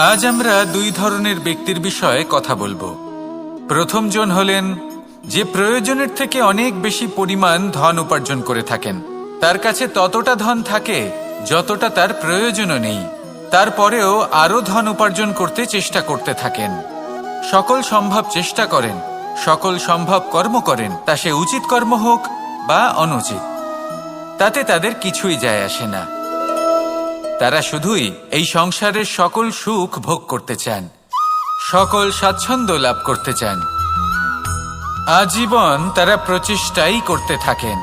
আজ আমরা দুই ধরনের ব্যক্তির বিষয়ে কথা বলবো। প্রথম জন হলেন যে প্রয়োজনের থেকে অনেক বেশি পরিমাণ ধন উপার্জন করে থাকেন। তার কাছে ততটা ধন থাকে যতটা তার প্রয়োজনও নেই, তারপরেও আরো ধন উপার্জন করতে চেষ্টা করতে থাকেন। সকল সম্ভব চেষ্টা করেন, সকল সম্ভব কর্ম করেন, তা সে উচিত কর্ম হোক বা অনুচিত, তাতে তাদের কিছুই যায় আসে না। তারা শুধুই এই সংসারের সকল সুখ ভোগ করতে চান, সকল স্বাচ্ছন্দ্য লাভ করতে চান। আজীবন তারা প্রচেষ্টাই করতে থাকেন।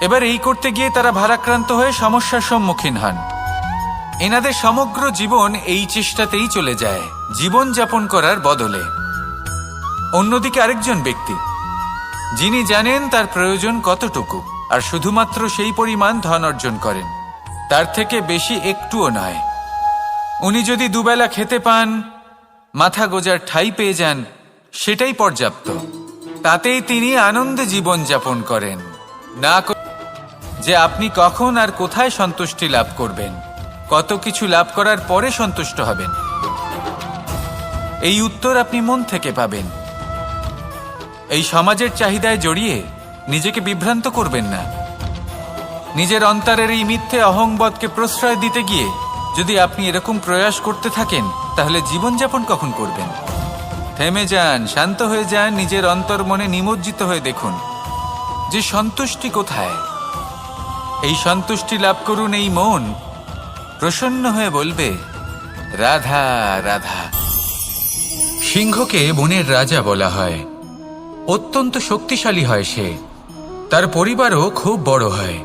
এবার এই করতে গিয়ে তারা ভারাক্রান্ত হয়ে সমস্যার সম্মুখীন হন। এনাদের সমগ্র জীবন এই চেষ্টাতেই চলে যায়, জীবন যাপন করার বদলে। অন্যদিকে আরেকজন ব্যক্তি যিনি জানেন তার প্রয়োজন কতটুকু, আর শুধুমাত্র সেই পরিমাণ ধন অর্জন করেন, তার থেকে বেশি একটুও নয়। উনি যদি দুবেলা খেতে পান, মাথা গোজার ঠাঁই পেয়ে যান, সেটাই পর্যাপ্ত। তাতেই তিনি আনন্দে জীবন যাপন করেন, না যে আপনি কখন আর কোথায় সন্তুষ্টি লাভ করবেন, কত কিছু লাভ করার পরে সন্তুষ্ট হবেন। এই উত্তর আপনি মন থেকে পাবেন। এই সমাজের চাহিদায় জড়িয়ে নিজেকে বিভ্রান্ত করবেন না। নিজের অন্তরের এই মিথ্যে অহংবোধকে প্রশ্রয় দিতে গিয়ে যদি আপনি এরকম প্রয়াস করতে থাকেন, তাহলে জীবনযাপন কখন করবেন? থেমে যান, শান্ত হয়ে যান, নিজের অন্তর মনে নিমজ্জিত হয়ে দেখুন যে সন্তুষ্টি কোথায়। এই সন্তুষ্টি লাভ করুন। এই মন প্রসন্ন হয়ে বলবে, রাধা রাধা। সিংহকে বনের রাজা বলা হয়। অত্যন্ত শক্তিশালী হয় সে, তার পরিবারও খুব বড় হয়।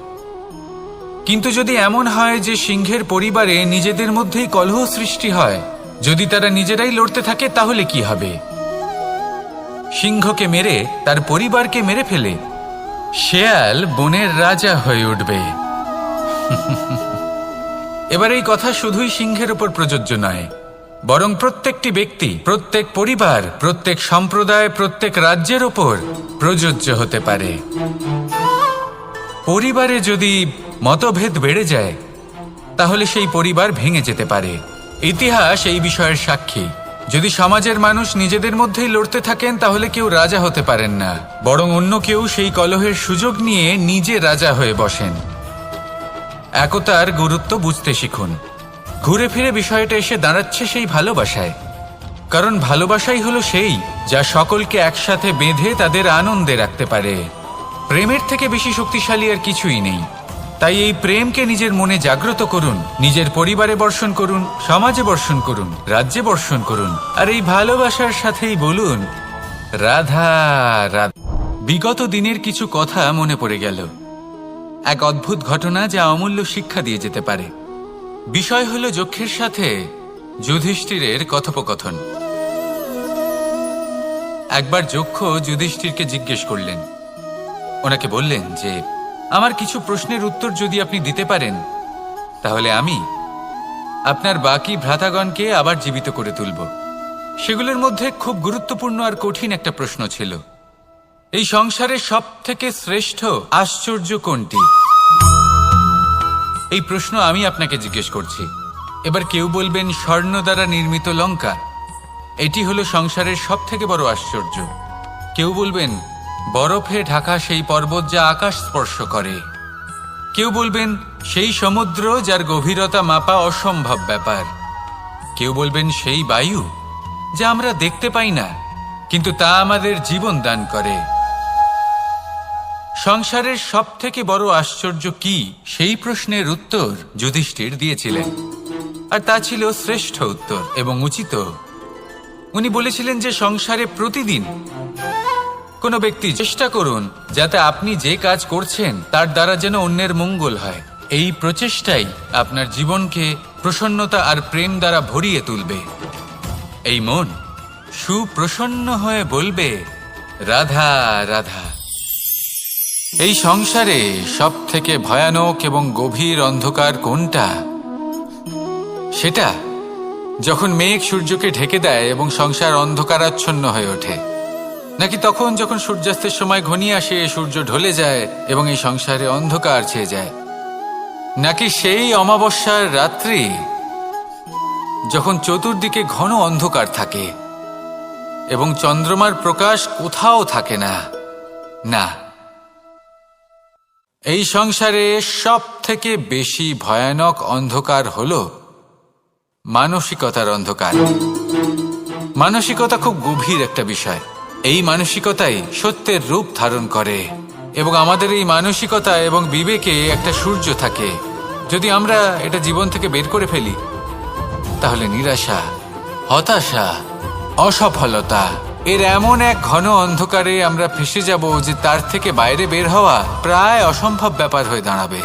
কিন্তু যদি এমন হয় যে সিংহের পরিবারে নিজেদের মধ্যেই কলহ সৃষ্টি হয়, যদি তারা নিজেরাই লড়তে থাকে, তাহলে কি হবে? সিংহকে মেরে তার পরিবারকে মেরে ফেলে শেয়াল বনের রাজা হয়ে উঠবে। এবার এই কথা শুধুই সিংহের উপর প্রযোজ্য নয়, বরং প্রত্যেকটি ব্যক্তি, প্রত্যেক পরিবার, প্রত্যেক সম্প্রদায়, প্রত্যেক রাজ্যের ওপর প্রযোজ্য হতে পারে। পরিবারে যদি মতভেদ বেড়ে যায়, তাহলে সেই পরিবার ভেঙে যেতে পারে। ইতিহাস এই বিষয়ের সাক্ষী। যদি সমাজের মানুষ নিজেদের মধ্যেই লড়তে থাকেন, তাহলে কেউ রাজা হতে পারেন না, বরং অন্য কেউ সেই কলহের সুযোগ নিয়ে নিজে রাজা হয়ে বসেন। একতার গুরুত্ব বুঝতে শিখুন। ঘুরে ফিরে বিষয়টা এসে দাঁড়াচ্ছে সেই ভালোবাসায়, কারণ ভালোবাসাই হলো সেই যা সকলকে একসাথে বেঁধে তাদের আনন্দে রাখতে পারে। প্রেমের থেকে বেশি শক্তিশালী আর কিছুই নেই। তাই এই প্রেমকে নিজের মনে জাগ্রত করুন, নিজের পরিবারে বর্ষণ করুন, সমাজে বর্ষণ করুন, রাজ্যে বর্ষণ করুন, আর এই ভালোবাসার সাথেই বলুন, রাধা রাধা। বিগত দিনের কিছু কথা মনে পড়ে গেল। এক অদ্ভুত ঘটনা যা অমূল্য শিক্ষা দিয়ে যেতে পারে। বিষয় হলো যক্ষের সাথে যুধিষ্ঠিরের কথোপকথন। একবার যক্ষ যুধিষ্ঠিরকে জিজ্ঞেস করলেন, ওনাকে বললেন যে আমার কিছু প্রশ্নের উত্তর যদি আপনি দিতে পারেন, তাহলে আমি আপনার বাকি ভ্রাতাগণকে আবার জীবিত করে তুলব। সেগুলোর মধ্যে খুব গুরুত্বপূর্ণ আর কঠিন একটা প্রশ্ন ছিল, এই সংসারের সব থেকে শ্রেষ্ঠ আশ্চর্য কোনটি? এই প্রশ্ন আমি আপনাকে জিজ্ঞেস করছি। এবার কেউ বলবেন স্বর্ণ দ্বারা নির্মিত লঙ্কা, এটি হলো সংসারের সব থেকে বড় আশ্চর্য। কেউ বলবেন বরফে ঢাকা সেই পর্বত যা আকাশ স্পর্শ করে। কেউ বলবেন সেই সমুদ্র যার গভীরতা মাপা অসম্ভব ব্যাপার। কেউ বলবেন সেই বায়ু যা আমরা দেখতে পাই না, কিন্তু তা আমাদের জীবন দান করে। সংসারের সব থেকে বড় আশ্চর্য কি, সেই প্রশ্নের উত্তর যুধিষ্ঠির দিয়েছিলেন, আর তা ছিল শ্রেষ্ঠ উত্তর এবং উচিত। উনি বলেছিলেন যে সংসারে প্রতিদিন কোনো ব্যক্তি চেষ্টা করুন যাতে আপনি যে কাজ করছেন তার দ্বারা যেন অন্যের মঙ্গল হয়। এই প্রচেষ্টাই আপনার জীবনকে প্রসন্নতা আর প্রেম দ্বারা ভরিয়ে তুলবে। এই মন সুপ্রসন্ন হয়ে বলবে, রাধা রাধা। এই সংসারে সব থেকে ভয়ানক এবং গভীর অন্ধকার কোনটা? সেটা যখন মেঘ সূর্যকে ঢেকে দেয় এবং সংসার অন্ধকারাচ্ছন্ন হয়ে ওঠে, নাকি তখন যখন সূর্যাস্তের সময় ঘনিয়ে আসে, সূর্য ঢলে যায় এবং এই সংসারে অন্ধকার ছেয়ে যায়, নাকি সেই অমাবস্যার রাত্রি যখন চতুর্দিকে ঘন অন্ধকার থাকে এবং চন্দ্রমার প্রকাশ কোথাও থাকে না। না, এই সংসারে সব থেকে বেশি ভয়ানক অন্ধকার হল মানসিকতার অন্ধকার। মানসিকতা খুব গভীর একটা বিষয়। এই মানসিকতাই সত্যের রূপ ধারণ করে এবং আমাদের এই মানসিকতা এবং বিবেকে একটা সূর্য থাকে। যদি আমরা এটা জীবন থেকে বের করে ফেলি তাহলে নিরাশা, হতাশা, অসফলতা এর এমন এক ঘন অন্ধকারে আমরা ফেসে যাব যে তার থেকে বাইরে বের হওয়া প্রায় অসম্ভব ব্যাপার হয়ে দাঁড়াবে।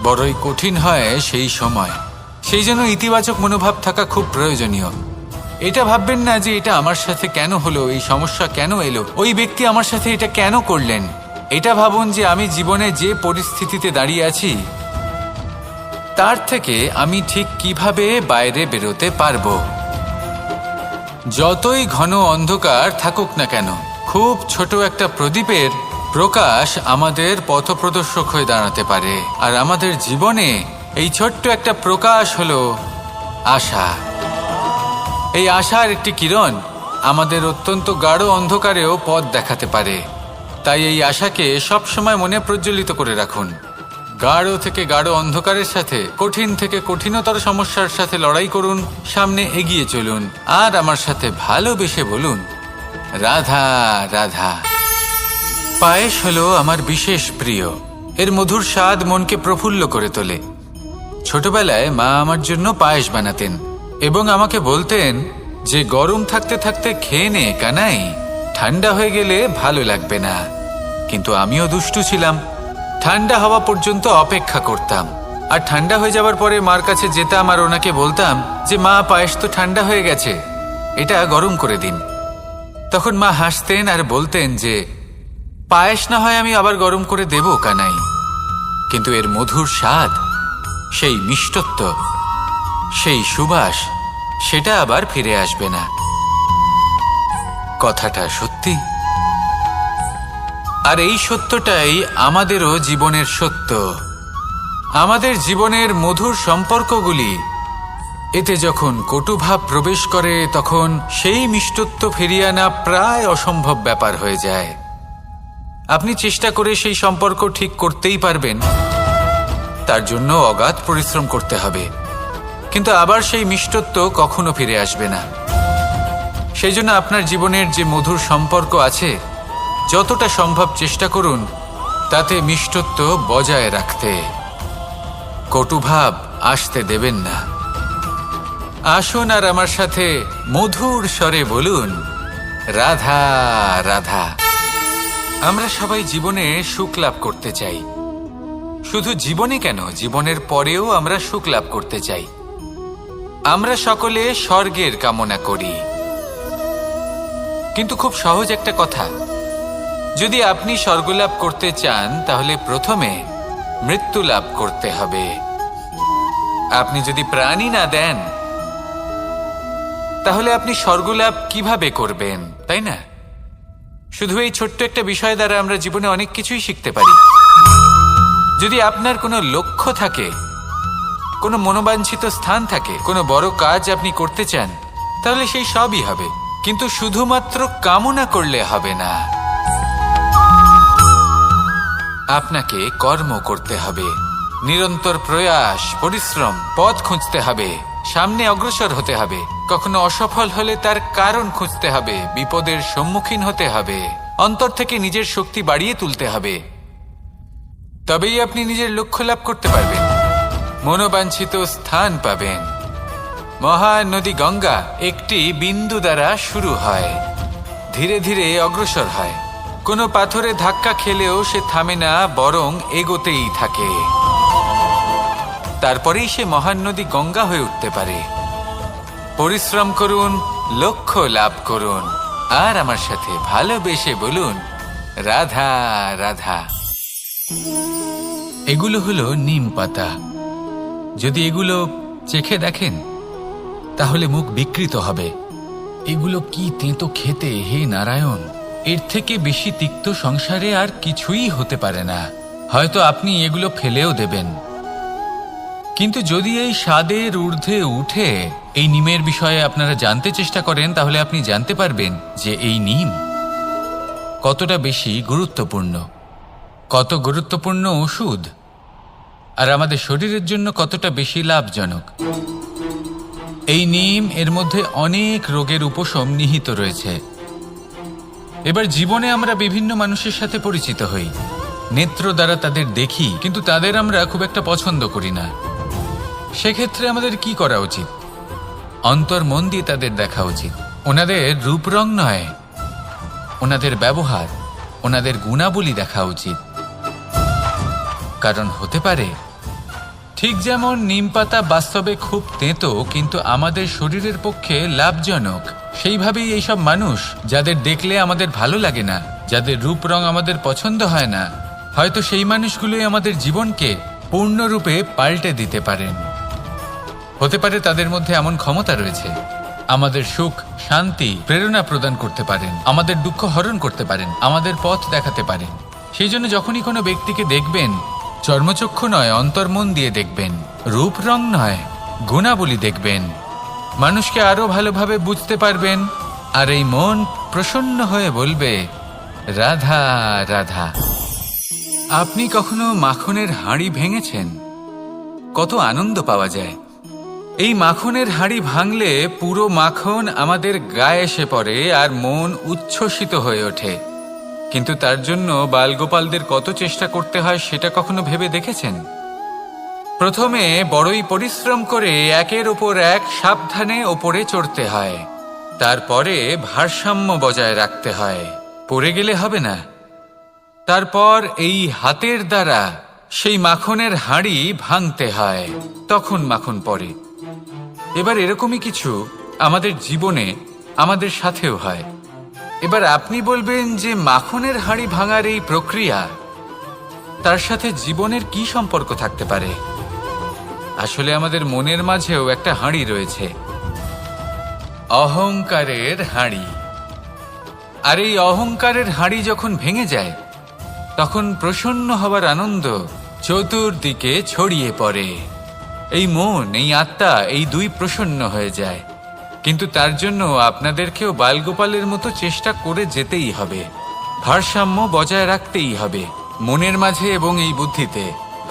বড়ই কঠিন হয় সেই সময়। সেই জন্য ইতিবাচক মনোভাব থাকা খুব প্রয়োজনীয়। এটা ভাববেন না যে এটা আমার সাথে কেন হলো, এই সমস্যা কেন এলো, ওই ব্যক্তি আমার সাথে এটা কেন করলেন। এটা ভাবুন যে আমি জীবনে যে পরিস্থিতিতে দাঁড়িয়ে আছি তার থেকে আমি ঠিক কিভাবে বাইরে বেরোতে পারবো। যতই ঘন অন্ধকার থাকুক না কেন, খুব ছোট একটা প্রদীপের প্রকাশ আমাদের পথপ্রদর্শক হয়ে দাঁড়াতে পারে। আর আমাদের জীবনে এই ছোট্ট একটা প্রকাশ হলো আশা। এই আশার একটি কিরণ আমাদের অত্যন্ত গাঢ় অন্ধকারেও পথ দেখাতে পারে। তাই এই আশাকে সবসময় মনে প্রজ্বলিত করে রাখুন। গাঢ় থেকে গাঢ় অন্ধকারের সাথে, কঠিন থেকে কঠিনতর সমস্যার সাথে লড়াই করুন, সামনে এগিয়ে চলুন আর আমার সাথে ভালোবেসে বলুন, রাধা রাধা। পায়েস হলো আমার বিশেষ প্রিয়। এর মধুর স্বাদ মনকে প্রফুল্ল করে তোলে। ছোটবেলায় মা আমার জন্য পায়েস বানাতেন এবং আমাকে বলতেন যে গরম থাকতে থাকতে খেয়ে নে কানাই, ঠান্ডা হয়ে গেলে ভালো লাগবে না। কিন্তু আমিও দুষ্টু ছিলাম। ঠান্ডা হওয়া পর্যন্ত অপেক্ষা করতাম আর ঠান্ডা হয়ে যাবার পরে মার কাছে যেতাম আর ওনাকে বলতাম যে মা, পায়েস তো ঠান্ডা হয়ে গেছে, এটা গরম করে দিন। তখন মা হাসতেন আর বলতেন যে পায়েস না হয় আমি আবার গরম করে দেব কানাই, কিন্তু এর মধুর স্বাদ, সেই মিষ্টত্ব, সেই সুবাস, সেটা আবার ফিরে আসবে না। কথাটা সত্যি। আর এই সত্যটাই আমাদেরও জীবনের সত্য। আমাদের জীবনের মধুর সম্পর্কগুলি, এতে যখন কটুভাব প্রবেশ করে তখন সেই মিষ্টত্ব ফিরিয়ে আনা প্রায় অসম্ভব ব্যাপার হয়ে যায়। আপনি চেষ্টা করে সেই সম্পর্ক ঠিক করতেই পারবেন, তার জন্য অগাধ পরিশ্রম করতে হবে, কিন্তু আবার সেই মিষ্টত্ব কখনো ফিরে আসবে না। সেই জন্য আপনার জীবনের যে মধুর সম্পর্ক আছে, যতটা সম্ভব চেষ্টা করুন তাতে মিষ্টত্ব বজায় রাখতে। কটুভাব আসতে দেবেন না। আসুন আর আমার সাথে মধুর স্বরে বলুন, রাধা রাধা। আমরা সবাই জীবনে সুখ লাভ করতে চাই। শুধু জীবনে কেন, জীবনের পরেও আমরা সুখ লাভ করতে চাই। আমরা সকলে স্বর্গের কামনা করি। কিন্তু খুব সহজ একটা কথা, যদি আপনি স্বর্গ লাভ করতে চান তাহলে প্রথমে মৃত্যু লাভ করতে হবে। আপনি যদি প্রাণই না দেন তাহলে আপনি স্বর্গ লাভ কিভাবে করবেন, তাই না? শুধু এই ছোট্ট একটা বিষয় দ্বারা আমরা জীবনে অনেক কিছুই শিখতে পারি। যদি আপনার কোনো লক্ষ্য থাকে, কোনো মনোবাঞ্ছিত স্থান থাকে, কোনো বড় কাজ আপনি করতে চান, তাহলে সেই সবই হবে। কিন্তু শুধুমাত্র কামনা করলে হবে না, আপনাকে কর্ম করতে হবে। নিরন্তর প্রয়াস, পরিশ্রম, পথ খুঁজতে হবে, সামনে অগ্রসর হতে হবে। কখনো অসফল হলে তার কারণ খুঁজতে হবে, বিপদের সম্মুখীন হতে হবে, অন্তর থেকে নিজের শক্তি বাড়িয়ে তুলতে হবে। তবেই আপনি নিজের লক্ষ্য লাভ করতে পারবেন, মনোবাঞ্ছিত স্থান পাবেন। মহান নদী গঙ্গা একটি বিন্দু দ্বারা শুরু হয়, ধীরে ধীরে অগ্রসর হয়। কোনো পাথরে ধাক্কা খেলেও সে থামে না, বরং এগোতেই থাকে। তারপরেই সে মহান নদী গঙ্গা হয়ে উঠতে পারে। পরিশ্রম করুন, লক্ষ্য লাভ করুন, আর আমার সাথে ভালোবেসে বলুন, রাধা রাধা। এগুলো হলো নিম পাতা। যদি এগুলো চেখে দেখেন তাহলে মুখ বিকৃত হবে। এগুলো কি তেঁতো খেতে, হে নারায়ণ! এর থেকে বেশি তিক্ত সংসারে আর কিছুই হতে পারে না। হয়তো আপনি এগুলো ফেলেও দেবেন, কিন্তু যদি এই স্বাদের ঊর্ধ্বে উঠে এই নিমের বিষয়ে আপনারা জানতে চেষ্টা করেন, তাহলে আপনি জানতে পারবেন যে এই নিম কতটা বেশি গুরুত্বপূর্ণ, কত গুরুত্বপূর্ণ ওষুধ, আর আমাদের শরীরের জন্য কতটা বেশি লাভজনক। এই নিম এর মধ্যে অনেক রোগের উপশম নিহিত রয়েছে। এবার জীবনে আমরা বিভিন্ন মানুষের সাথে পরিচিত হই, নেত্র দ্বারা তাদের দেখি, কিন্তু তাদের আমরা খুব একটা পছন্দ করি না। সেক্ষেত্রে আমাদের কি করা উচিত? অন্তর মন দিয়ে তাদের দেখা উচিত। ওনাদের রূপ রং নয়, ওনাদের ব্যবহার, ওনাদের গুণাবলী দেখা উচিত। কারণ হতে পারে ঠিক যেমন নিম পাতা বাস্তবে খুব তেঁতো কিন্তু আমাদের শরীরের পক্ষে লাভজনক, সেইভাবেই এইসব মানুষ যাদের দেখলে আমাদের ভালো লাগে না, যাদের রূপ রং আমাদের পছন্দ হয় না, হয়তো সেই মানুষগুলোই আমাদের জীবনকে পূর্ণরূপে পাল্টে দিতে পারেন। হতে পারে তাদের মধ্যে এমন ক্ষমতা রয়েছে, আমাদের সুখ, শান্তি, প্রেরণা প্রদান করতে পারেন, আমাদের দুঃখ হরণ করতে পারেন, আমাদের পথ দেখাতে পারেন। সেই জন্য যখনই কোনো ব্যক্তিকে দেখবেন, চর্মচক্ষু নয় অন্তর্মন দিয়ে দেখবেন, রূপ রং নয় গুণাবলী দেখবেন, মানুষকে আরো ভালোভাবে বুঝতে পারবেন। আর এই মন প্রসন্ন হয়ে বলবে, রাধা রাধা। আপনি কখনো মাখনের হাঁড়ি ভেঙেছেন? কত আনন্দ পাওয়া যায়। এই মাখনের হাঁড়ি ভাঙলে পুরো মাখন আমাদের গায়ে এসে পড়ে আর মন উচ্ছ্বসিত হয়ে ওঠে। কিন্তু তার জন্য বালগোপালদের কত চেষ্টা করতে হয় সেটা কখনো ভেবে দেখেছেন? প্রথমে বড়ই পরিশ্রম করে একের ওপর এক সাবধানে ওপরে চড়তে হয়, তারপরে ভারসাম্য বজায় রাখতে হয়, পড়ে গেলে হবে না। তারপর এই হাতের দ্বারা সেই মাখনের হাঁড়ি ভাঙতে হয়, তখন মাখন পড়ে। এবার এরকমই কিছু আমাদের জীবনে আমাদের সাথেও হয়। এবার আপনি বলবেন যে মাখনের হাঁড়ি ভাঙার এই প্রক্রিয়া, তার সাথে জীবনের কি সম্পর্ক থাকতে পারে? আসলে আমাদের মনের মাঝেও একটা হাঁড়ি রয়েছে, অহংকারের হাঁড়ি। আর এই অহংকারের হাঁড়ি যখন ভেঙে যায়, তখন প্রসন্ন হবার আনন্দ চতুর্দিকে ছড়িয়ে পড়ে। এই মন, এই আত্মা, এই দুই প্রসন্ন হয়ে যায়। কিন্তু তার জন্য আপনাদেরকেও বালগোপালের মতো চেষ্টা করে যেতেই হবে, ভারসাম্য বজায় রাখতেই হবে মনের মাঝে এবং এই বুদ্ধিতে,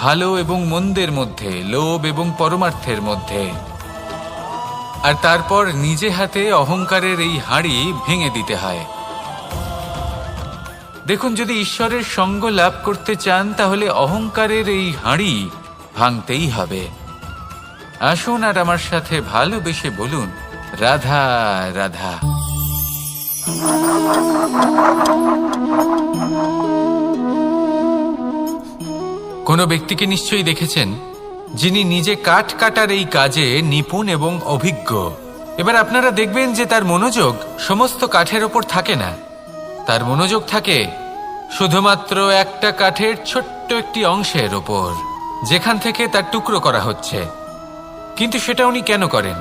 ভালো এবং মন্দের মধ্যে, লোভ এবং পরমার্থের মধ্যে। আর তারপর নিজে হাতে অহংকারের এই হাঁড়ি ভেঙে দিতে হয়। দেখুন, যদি ঈশ্বরের সঙ্গ লাভ করতে চান তাহলে অহংকারের এই হাঁড়ি ভাঙতেই হবে। আসুন আর আমার সাথে ভালোবেসে বলুন, রাধা রাধা। কোনো ব্যক্তিকে নিশ্চয়ই দেখেছেন যিনি নিজে কাঠ কাটার এই কাজে নিপুণ এবং অভিজ্ঞ। এবার আপনারা দেখবেন যে তার মনোযোগ সমস্ত কাঠের ওপর থাকে না, তার মনোযোগ থাকে শুধুমাত্র একটা কাঠের ছোট্ট একটি অংশের ওপর, যেখান থেকে তার টুকরো করা হচ্ছে। কিন্তু সেটা উনি কেন করেন?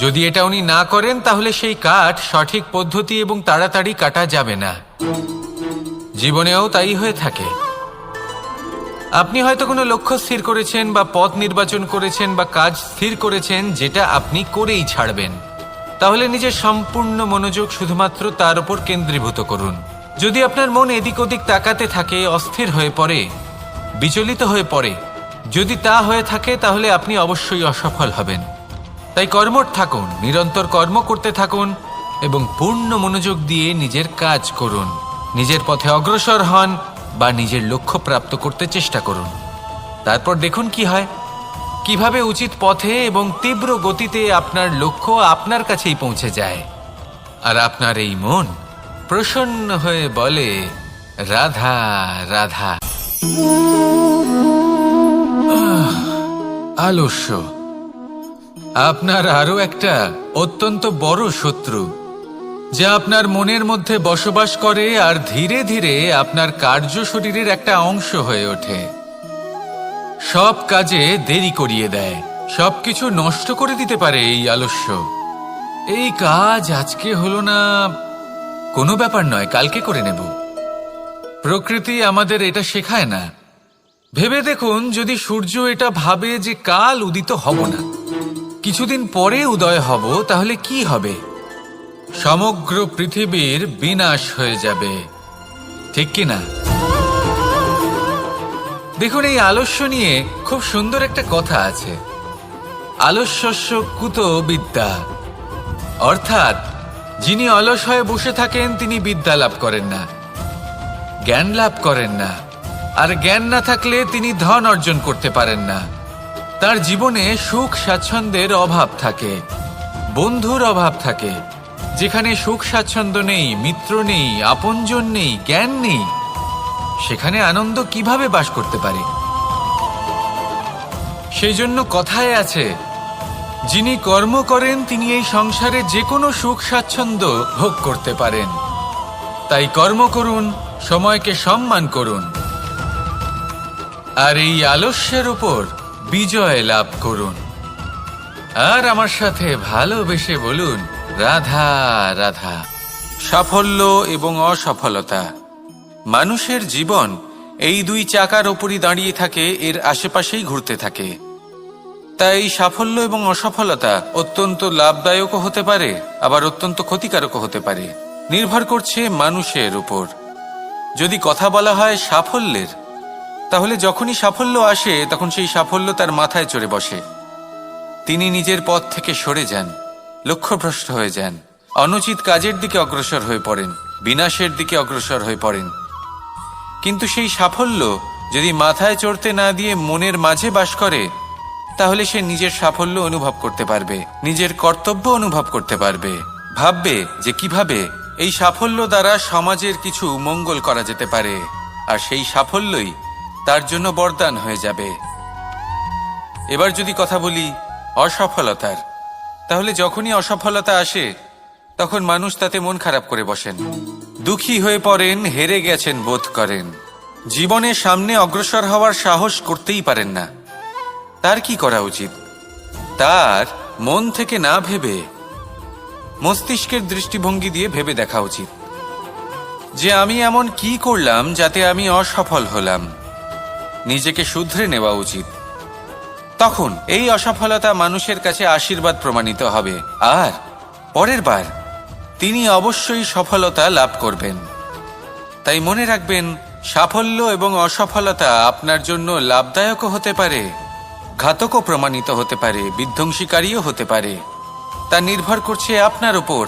যদি এটা উনি না করেন তাহলে সেই কাঠ সঠিক পদ্ধতি এবং তাড়াতাড়ি কাটা যাবে না। জীবনেও তাই হয়ে থাকে। আপনি হয়তো কোনো লক্ষ্য স্থির করেছেন বা পথ নির্বাচন করেছেন বা কাজ স্থির করেছেন যেটা আপনি করেই ছাড়বেন। তাহলে নিজের সম্পূর্ণ মনোযোগ শুধুমাত্র তার উপর কেন্দ্রীভূত করুন। যদি আপনার মন এদিক ওদিক তাকাতে থাকে, অস্থির হয়ে পড়ে, বিচলিত হয়ে পড়ে, যদি তা হয়ে থাকে তাহলে আপনি অবশ্যই অসফল হবেন। তাই কর্মঠ থাকুন, নিরন্তর কর্ম করতে থাকুন এবং পূর্ণ মনোযোগ দিয়ে নিজের কাজ করুন। নিজের পথে অগ্রসর হন বা নিজের লক্ষ্য প্রাপ্ত করতে চেষ্টা করুন। তারপর দেখুন কি হয়, কিভাবে উচিত পথে এবং তীব্র গতিতে আপনার লক্ষ্য আপনার কাছেই পৌঁছে যায়। আর আপনার এই মন প্রসন্ন হয়ে বলে, রাধা রাধা। আলস্য আপনার আরো একটা অত্যন্ত বড় শত্রু, যা আপনার মনের মধ্যে বসবাস করে আর ধীরে ধীরে আপনার কার্য শরীরের একটা অংশ হয়ে ওঠে। সব কাজে দেরি করিয়ে দেয়, সবকিছু নষ্ট করে দিতে পারে এই আলস্য। এই কাজ আজকে হলো না, কোনো ব্যাপার নয়, কালকে করে নেব। প্রকৃতি আমাদের এটা শেখায় না। ভেবে দেখুন, যদি সূর্য এটা ভাবে যে কাল উদিত হব না, কিছুদিন পরে উদয় হব, তাহলে কি হবে? সমগ্র পৃথিবীর বিনাশ হয়ে যাবে, ঠিক কি না? দেখুন, এই আলস্য নিয়ে খুব সুন্দর একটা কথা আছে, আলস্যস্য কুত বিদ্যা। অর্থাৎ যিনি অলস হয়ে বসে থাকেন তিনি বিদ্যা লাভ করেন না, জ্ঞান লাভ করেন না, আর জ্ঞান না থাকলে তিনি ধন অর্জন করতে পারেন না। তার জীবনে সুখ স্বাচ্ছন্দ্যের অভাব থাকে, বন্ধুর অভাব থাকে। যেখানে সুখ স্বাচ্ছন্দ্য নেই, মিত্র নেই, আপনজন নেই, জ্ঞান নেই, সেখানে আনন্দ কিভাবে বাস করতে পারে? সেই জন্য কথায় আছে, যিনি কর্ম করেন তিনি এই সংসারে যে কোনো সুখ স্বাচ্ছন্দ্য ভোগ করতে পারেন। তাই কর্ম করুন, সময়কে সম্মান করুন, আর এই আলস্যের উপর বিজয় লাভ করুন। আর আমার সাথে ভালোবেসে বলুন, রাধা রাধা। সাফল্য এবং অসফলতা, মানুষের জীবন এই দুই চাকার ওপরই দাঁড়িয়ে থাকে, এর আশেপাশেই ঘুরতে থাকে। তাই সাফল্য এবং অসফলতা অত্যন্ত লাভদায়কও হতে পারে, আবার অত্যন্ত ক্ষতিকারকও হতে পারে, নির্ভর করছে মানুষের উপর। যদি কথা বলা হয় সাফল্যের, তাহলে যখনই সাফল্য আসে তখন সেই সাফল্য তার মাথায় চড়ে বসে। তিনি নিজের পথ থেকে সরে যান, লক্ষ্যভ্রষ্ট হয়ে যান, অনুচিত কাজের দিকে অগ্রসর হয়ে পড়েন, বিনাশের দিকে অগ্রসর হয়ে পড়েন। কিন্তু সেই সাফল্য যদি মাথায় চড়তে না দিয়ে মনের মাঝে বাস করে, তাহলে সে নিজের সাফল্য অনুভব করতে পারবে, নিজের কর্তব্য অনুভব করতে পারবে, ভাববে যে কিভাবে এই সাফল্য দ্বারা সমাজের কিছু মঙ্গল করা যেতে পারে, আর সেই সাফল্যই তার জন্য বরদান হয়ে যাবে। এবার যদি কথা বলি অসফলতার, তাহলে যখনই অসফলতা আসে তখন মানুষ তাতে মন খারাপ করে বসেন, দুঃখী হয়ে পড়েন, হেরে গেছেন বোধ করেন, জীবনের সামনে অগ্রসর হওয়ার সাহস করতেই পারেন না। তার কি করা উচিত? তার মন থেকে না ভেবে মস্তিষ্কের দৃষ্টিভঙ্গি দিয়ে ভেবে দেখা উচিত যে আমি এমন কি করলাম যাতে আমি অসফল হলাম। নিজেকে শুধরে নেওয়া উচিত। তখন এই অসফলতা মানুষের কাছে আশীর্বাদ প্রমাণিত হবে, আর পরের বার তিনি অবশ্যই সফলতা লাভ করবেন। তাই মনে রাখবেন, সাফল্য এবং অসফলতা আপনার জন্য লাভদায়কও হতে পারে, ঘাতকও প্রমাণিত হতে পারে, বিধ্বংসীকারীও হতে পারে। তা নির্ভর করছে আপনার উপর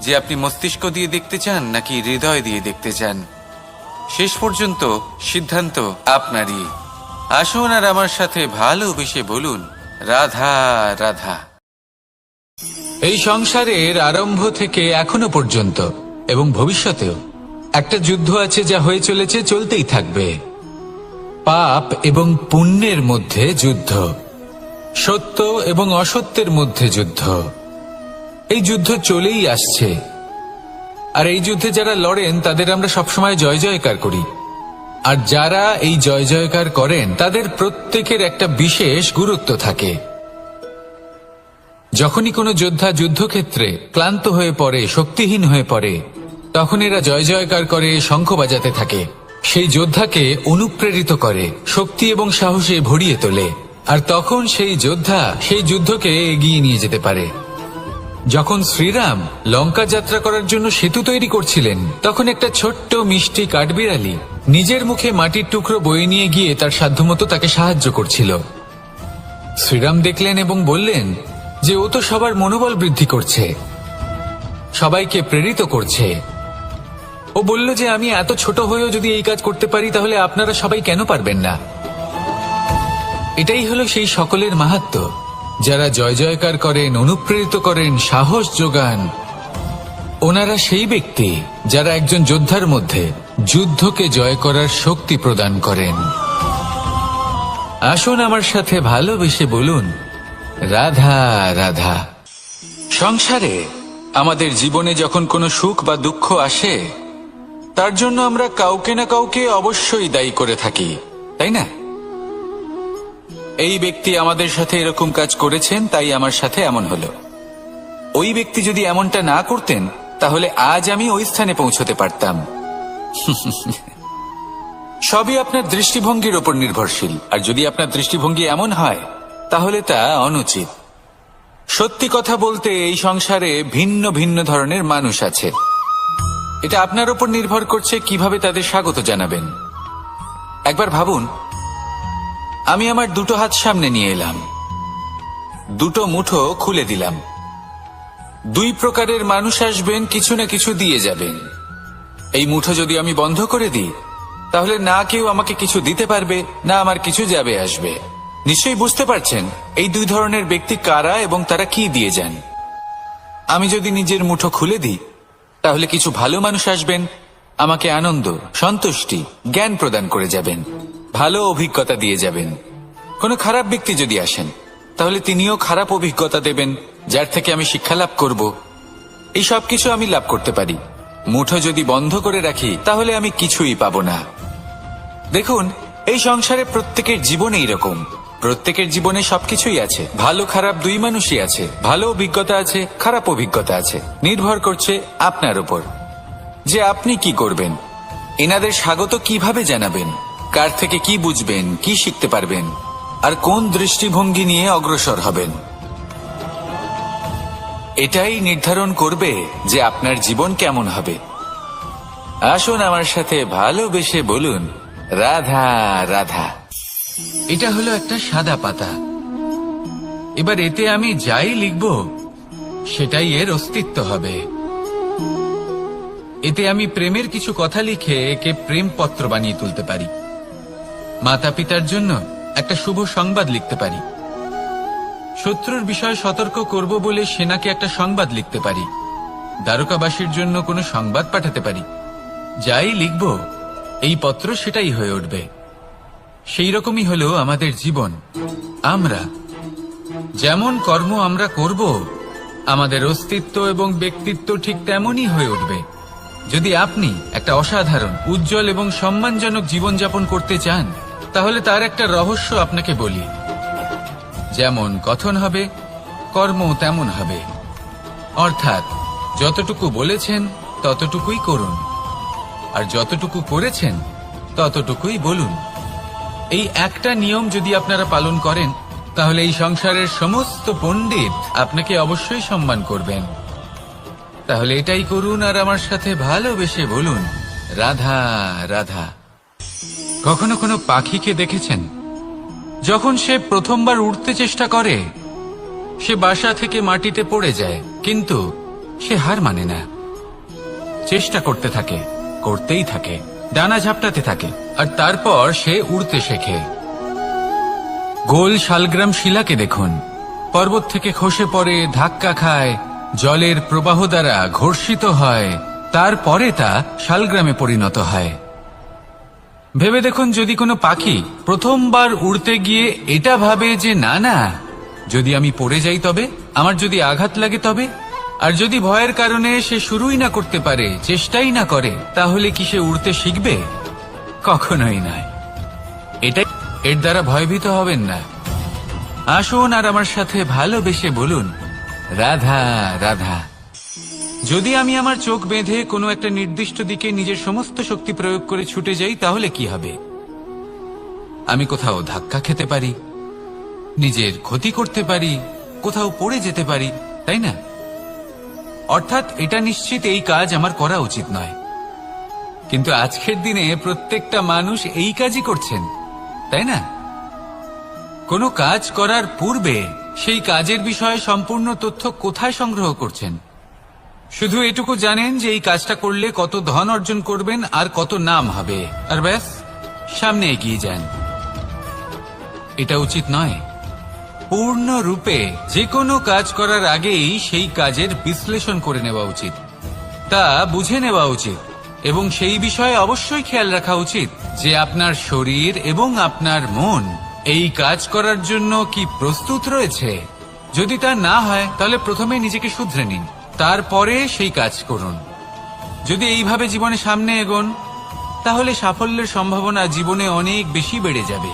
যে আপনি মস্তিষ্ক দিয়ে দেখতে চান নাকি হৃদয় দিয়ে দেখতে চান। শেষ পর্যন্ত সিদ্ধান্ত আপনারই। আসুন আর আমার সাথে ভালোবেসে বলুন, রাধা রাধা। এই সংসারের আরম্ভ থেকে এখনো পর্যন্ত এবং ভবিষ্যতেও একটা যুদ্ধ আছে, যা হয়ে চলেছে, চলতেই থাকবে। পাপ এবং পুণ্যের মধ্যে যুদ্ধ, সত্য এবং অসত্যের মধ্যে যুদ্ধ। এই যুদ্ধ চলেই আসছে, আর এই যুদ্ধে যারা লড়েন তাদের আমরা সবসময় জয় জয়কার করি। আর যারা এই জয় জয়কার করেন তাদের প্রত্যেকের একটা বিশেষ গুরুত্ব থাকে। যখনই কোনো যোদ্ধা যুদ্ধক্ষেত্রে ক্লান্ত হয়ে পড়ে, শক্তিহীন হয়ে পড়ে, তখন এরা জয় জয়কার করে, শঙ্খ বাজাতে থাকে, সেই যোদ্ধাকে অনুপ্রেরিত করে, শক্তি এবং সাহসে ভরিয়ে তোলে, আর তখন সেই যোদ্ধা সেই যুদ্ধকে এগিয়ে নিয়ে যেতে পারে। যখন শ্রীরাম লঙ্কা যাত্রা করার জন্য সেতু তৈরি করছিলেন, তখন একটা ছোট্ট মিষ্টি কাঠবিড়ালি নিজের মুখে মাটির টুকরো বয়ে নিয়ে গিয়ে তার সাধ্যমতো তাকে সাহায্য করছিল। শ্রীরাম দেখলেন এবং বললেন যে ও তো সবার মনোবল বৃদ্ধি করছে, সবাইকে প্রেরিত করছে। ও বলল যে আমি এত ছোট হয়েও যদি এই কাজ করতে পারি, তাহলে আপনারা সবাই কেন পারবেন না? এটাই হলো সেই সকলের মাহাত্ম্য, যারা জয় জয়কার করেন, অনুপ্রেরিত করেন, সাহস যোগান। ওনারা সেই ব্যক্তি যারা একজন যোদ্ধার মধ্যে যুদ্ধকে জয় করার শক্তি প্রদান করেন। আসুন আমার সাথে ভালোবেসে বলুন, রাধা রাধা। সংসারে আমাদের জীবনে যখন কোনো সুখ বা দুঃখ আসে, তার জন্য আমরা কাউকে না কাউকে অবশ্যই দায়ী করে থাকি, তাই না? এই ব্যক্তি আমাদের সাথে এরকম কাজ করেছেন, তাই আমার সাথে এমন হলো। ওই ব্যক্তি যদি এমনটা না করতেন, তাহলে আজ আমি ওই স্থানে পৌঁছতে পারতাম। সবই আপনার দৃষ্টিভঙ্গির ওপর নির্ভরশীল, আর যদি আপনার দৃষ্টিভঙ্গি এমন হয় তাহলে তা অনুচিত। সত্যি কথা বলতে এই সংসারে ভিন্ন ভিন্ন ধরনের মানুষ আছে। এটা আপনার ওপর নির্ভর করছে কিভাবে তাদের স্বাগত জানাবেন। একবার ভাবুন, আমি আমার দুটো হাত সামনে নিয়ে এলাম, দুটো মুঠো খুলে দিলাম। দুই প্রকারের মানুষ আসবেন, কিছু না কিছু দিয়ে যাবেন। এই মুঠো যদি আমি বন্ধ করে দিই তাহলে না কেউ আমাকে কিছু দিতে পারবে, না আমার কিছু যাবে আসবে। নিশ্চয়ই বুঝতে পারছেন এই দুই ধরনের ব্যক্তি কারা এবং তারা কি দিয়ে যান। আমি যদি নিজের মুঠো খুলে দিই তাহলে কিছু ভালো মানুষ আসবেন, আমাকে আনন্দ, সন্তুষ্টি, জ্ঞান প্রদান করে যাবেন, ভালো অভিজ্ঞতা দিয়ে যাবেন। কোনো খারাপ ব্যক্তি যদি আসেন তাহলে তিনিও খারাপ অভিজ্ঞতা দেবেন, যার থেকে আমি শিক্ষা লাভ করব। এই সব কিছু আমি লাভ করতে পারি। মুঠো যদি বন্ধ করে রাখি তাহলে আমি কিছুই পাবো না। দেখুন, এই সংসারে প্রত্যেকের জীবনে এইরকম। প্রত্যেকের জীবনে সবকিছুই আছে, ভালো খারাপ দুই মানুষই আছে, ভালো অভিজ্ঞতা আছে, খারাপ অভিজ্ঞতা আছে। নির্ভর করছে আপনার উপর যে আপনি কি করবেন, এনাদের স্বাগত কিভাবে জানাবেন, কার থেকে কি বুঝবেন, কি শিখতে পারবেন, আর কোন দৃষ্টিভঙ্গি নিয়ে অগ্রসর হবেন। এটাই নির্ধারণ করবে যে আপনার জীবন কেমন হবে। আসুন আমার সাথে ভালোবেসে বলুন, রাধা রাধা। এটা হলো একটা সাদা পাতা। এবার এতে আমি যাই লিখব সেটাই এর অস্তিত্ব হবে। এতে আমি প্রেমের কিছু কথা লিখে একে প্রেম পত্র বানিয়ে তুলতে পারি। মাতা পিতার জন্য একটা শুভ সংবাদ লিখতে পারি। শত্রুর বিষয়ে সতর্ক করব বলে সেনাকে একটা সংবাদ লিখতে পারি। দ্বারকাবাসীর জন্য কোনো সংবাদ পাঠাতে পারি। যাই লিখব এই পত্র সেটাই হয়ে উঠবে। সেই রকমই হলো আমাদের জীবন। আমরা যেমন কর্ম আমরা করব, আমাদের অস্তিত্ব এবং ব্যক্তিত্ব ঠিক তেমনই হয়ে উঠবে। যদি আপনি একটা অসাধারণ, উজ্জ্বল এবং সম্মানজনক জীবনযাপন করতে চান তাহলে তার একটা রহস্য আপনাকে বলি। যেমন কথন হবে, কর্ম তেমন হবে। অর্থাৎ যতটুকু বলেছেন ততটুকুই করুন, আর যতটুকু করেছেন ততটুকুই বলুন। এই একটা নিয়ম যদি আপনারা পালন করেন তাহলে এই সংসারের সমস্ত পণ্ডিত আপনাকে অবশ্যই সম্মান করবেন। তাহলে এটাই করুন আর আমার সাথে ভালোবেসে বলুন, রাধা রাধা। কখনো কোনো পাখিকে দেখেছেন? যখন সে প্রথমবার উড়তে চেষ্টা করে সে বাসা থেকে মাটিতে পড়ে যায়, কিন্তু সে হার মানে না, চেষ্টা করতে থাকে, করতেই থাকে, ডানা ঝাপটাতে থাকে, আর তারপর সে উড়তে শেখে। গোল শালগ্রাম শিলাকে দেখুন, পর্বত থেকে খসে পড়ে, ধাক্কা খায়, জলের প্রবাহ দ্বারা ঘর্ষিত হয়, তারপরে তা শালগ্রামে পরিণত হয়। ভেবে দেখুন, যদি কোনো পাখি প্রথমবার উড়তে গিয়ে এটা ভাবে যে না না, যদি আমি পড়ে যাই তবে, আমার যদি আঘাত লাগে তবে, আর যদি ভয়ের কারণে সে শুরুই না করতে পারে, চেষ্টাই না করে, তাহলে কি সে উড়তে শিখবে? কখনোই নয়। এটাই, এর দ্বারা ভয়ভীত হবেন না। আসুন আর আমার সাথে ভালোবেসে বলুন, রাধা রাধা। যদি আমি আমার চোখ বেঁধে কোনো একটা নির্দিষ্ট দিকে নিজের সমস্ত শক্তি প্রয়োগ করে ছুটে যাই তাহলে কি হবে? আমি কোথাও ধাক্কা খেতে পারি, নিজের ক্ষতি করতে পারি, কোথাও পড়ে যেতে পারি, তাই না? অর্থাৎ এটা নিশ্চিত এই কাজ আমার করা উচিত নয়। কিন্তু আজকের দিনে প্রত্যেকটা মানুষ এই কাজই করছেন, তাই না? কোনো কাজ করার পূর্বে সেই কাজের বিষয়ে সম্পূর্ণ তথ্য কোথায় সংগ্রহ করছেন? শুধু এটুকু জানেন যে এই কাজটা করলে কত ধন অর্জন করবেন আর কত নাম হবে, আর ব্যাস সামনে এগিয়ে যান। এটা উচিত নয়। পূর্ণরূপে যে কোনো কাজ করার আগেই সেই কাজের বিশ্লেষণ করে নেওয়া উচিত, তা বুঝে নেওয়া উচিত, এবং সেই বিষয়ে অবশ্যই খেয়াল রাখা উচিত যে আপনার শরীর এবং আপনার মন এই কাজ করার জন্য কি প্রস্তুত রয়েছে। যদি তা না হয় তাহলে প্রথমে নিজেকে শুধরে নিন, তারপরে সেই কাজ করুন। যদি এইভাবে জীবনে সামনে এগোন তাহলে সাফল্যের সম্ভাবনা জীবনে অনেক বেশি বেড়ে যাবে।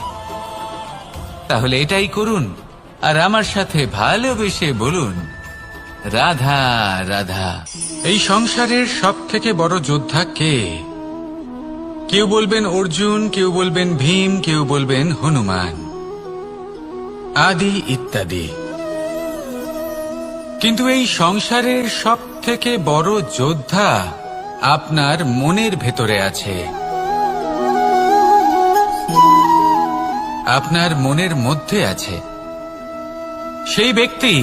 তাহলে এটাই করুন আর আমার সাথে ভালোবেসে বলুন, রাধা রাধা। এই সংসারের সব থেকে বড় যোদ্ধা কে? কেউ বলবেন অর্জুন, কেউ বলবেন ভীম, কেউ বলবেন হনুমান আদি ইত্যাদি। কিন্তু এই সংসারের সব থেকে বড় যোদ্ধা আপনার মনের ভেতরে আছে, আপনার মনের মধ্যে আছে। সেই ব্যক্তি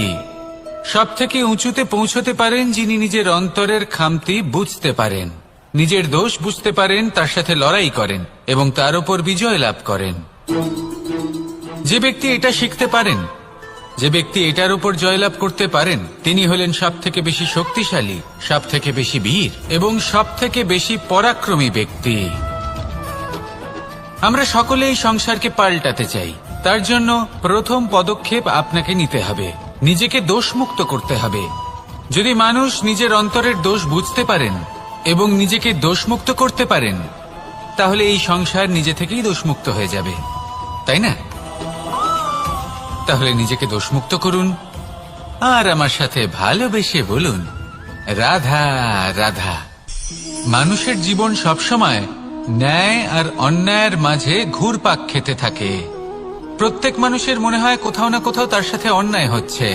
সব থেকে উঁচুতে পৌঁছতে পারেন যিনি নিজের অন্তরের খামতি বুঝতে পারেন, নিজের দোষ বুঝতে পারেন, তার সাথে লড়াই করেন এবং তার উপর বিজয় লাভ করেন। যে ব্যক্তি এটা শিখতে পারেন, যে ব্যক্তি এটার উপর জয়লাভ করতে পারেন, তিনি হলেন সব থেকে বেশি শক্তিশালী, সব থেকে বেশি বীর এবং সব থেকে বেশি পরাক্রমী ব্যক্তি। আমরা সকলে এই সংসারকে পাল্টাতে চাই। তার জন্য প্রথম পদক্ষেপ আপনাকে নিতে হবে, নিজেকে দোষমুক্ত করতে হবে। যদি মানুষ নিজের অন্তরের দোষ বুঝতে পারেন এবং নিজেকে দোষমুক্ত করতে পারেন, তাহলে এই সংসার নিজে থেকেই দোষমুক্ত হয়ে যাবে, তাই না? তাহলে নিজেকে দোষমুক্ত করুন আর আমার সাথে ভালোবেসে বলুন, রাধা রাধা। মানুষের জীবন সবসময় ন্যায় আর অন্যায়ের মাঝে ঘুরপাক খেতে থাকে। প্রত্যেক মানুষের মনে হয় কোথাও না কোথাও তার সাথে অন্যায় হচ্ছে।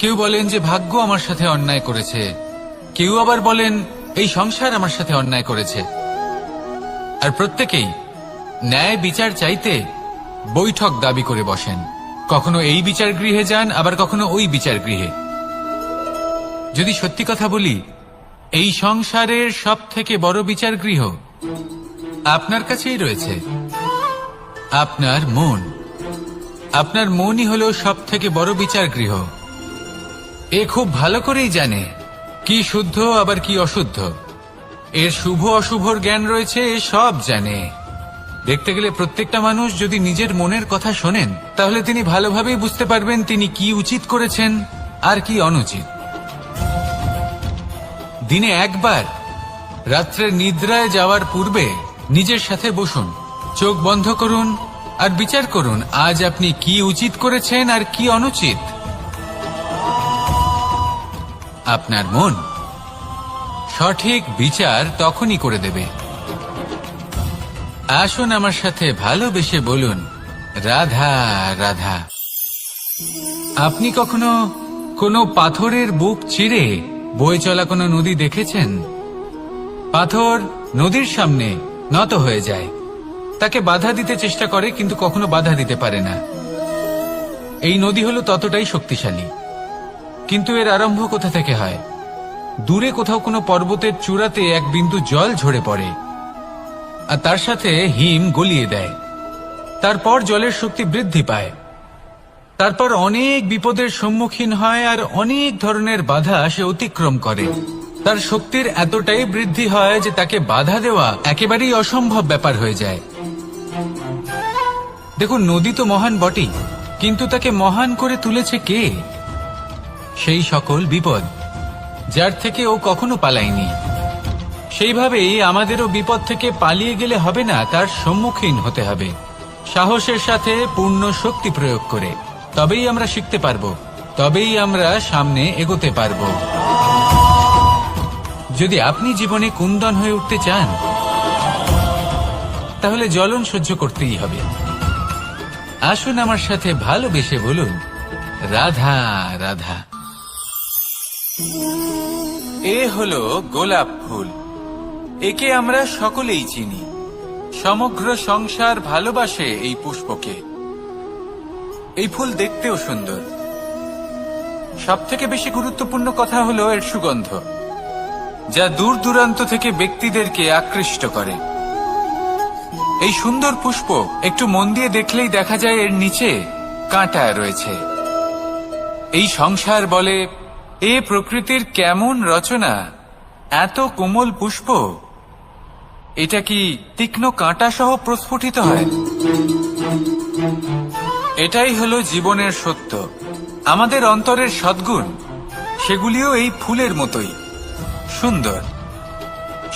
কেউ বলেন যে ভাগ্য আমার সাথে অন্যায় করেছে, কেউ আবার বলেন এই সংসার আমার সাথে অন্যায় করেছে। আর প্রত্যেকেই ন্যায় বিচার চাইতে বৈঠক দাবি করে বসেন। কখনো এই বিচার গৃহে যান, আবার কখনো ওই বিচার গৃহে। যদি সত্যি কথা বলি, এই সংসারের সব থেকে বড় বিচার গৃহ আপনার কাছেই রয়েছে, আপনার মন। আপনার মনই হলো সব থেকে বড় বিচার গৃহ। এ খুব ভালো করেই জানে কি শুদ্ধ আবার কি অশুদ্ধ, এর শুভ অশুভর জ্ঞান রয়েছে, এ সব জানে। দেখতে গেলে প্রত্যেকটা মানুষ যদি নিজের মনের কথা শোনেন, তাহলে তিনি ভালোভাবেই বুঝতে পারবেন তিনি কি উচিত করেছেন আর কি অনুচিত। দিনে একবার রাত্রের নিদ্রায় যাওয়ার পূর্বে নিজের সাথে বসুন, চোখ বন্ধ করুন আর বিচার করুন আজ আপনি কি উচিত করেছেন আর কি অনুচিত। আপনার মন সঠিক বিচার তখনই করে দেবে। আসুন আমার সাথে ভালোবেসে বলুন, রাধা রাধা। আপনি কখনো কোনো পাথরের বুক চিরে বয়ে চলা কোনো নদী দেখেছেন? পাথর নদীর সামনে নত হয়ে যায়, তাকে বাধা দিতে চেষ্টা করে কিন্তু কখনো বাধা দিতে পারে না। এই নদী হলো ততটাই শক্তিশালী, কিন্তু এর আরম্ভ কোথা থেকে হয়? দূরে কোথাও কোনো পর্বতের চূড়াতে এক বিন্দু জল ঝরে পড়ে আর তার সাথে হিম গলিয়ে দেয়। তারপর জলের শক্তি বৃদ্ধি পায়, তারপর অনেক বিপদের সম্মুখীন হয় আর অনেক ধরনের বাধা সে অতিক্রম করে। তার শক্তির এতটাই বৃদ্ধি হয় যে তাকে বাধা দেওয়া একেবারেই অসম্ভব ব্যাপার হয়ে যায়। দেখুন, নদী তো মহান বটেই, কিন্তু তাকে মহান করে তুলেছে কে? সেই সকল বিপদ যার থেকে ও কখনো পালায়নি। সেইভাবেই আমাদেরও বিপদ থেকে পালিয়ে গেলে হবে না, তার সম্মুখীন হতে হবে সাহসের সাথে, পূর্ণ শক্তি প্রয়োগ করে। তবেই আমরা শিখতে পারবো, তবেই আমরা সামনে এগোতে পারবো। যদি আপনি জীবনে কুন্দন হয়ে উঠতে চান, তাহলে জ্বলন সহ্য করতেই হবে। আসুন আমার সাথে ভালোবেসে বলুন, রাধা রাধা। এ হলো গোলাপ ফুল। একে আমরা সকলেই চিনি। সমগ্র সংসার ভালোবাসে এই পুষ্পকে। এই ফুল দেখতেও সুন্দর। সবথেকে বেশি গুরুত্বপূর্ণ কথা হলো এর সুগন্ধ, যা দূর দূরান্ত থেকে ব্যক্তিদেরকে আকৃষ্ট করে। এই সুন্দর পুষ্প একটু মন দিয়ে দেখলেই দেখা যায় এর নিচে কাঁটা রয়েছে। এই সংসার বলে, এ প্রকৃতির কেমন রচনা, এত কোমল পুষ্প, এটা কি তীক্ষ্ণ কাঁটা সহ প্রস্ফুটিত হয়? এটাই হলো জীবনের সত্য। আমাদের অন্তরের সদ্গুণ, সেগুলিও এই ফুলের মতোই সুন্দর।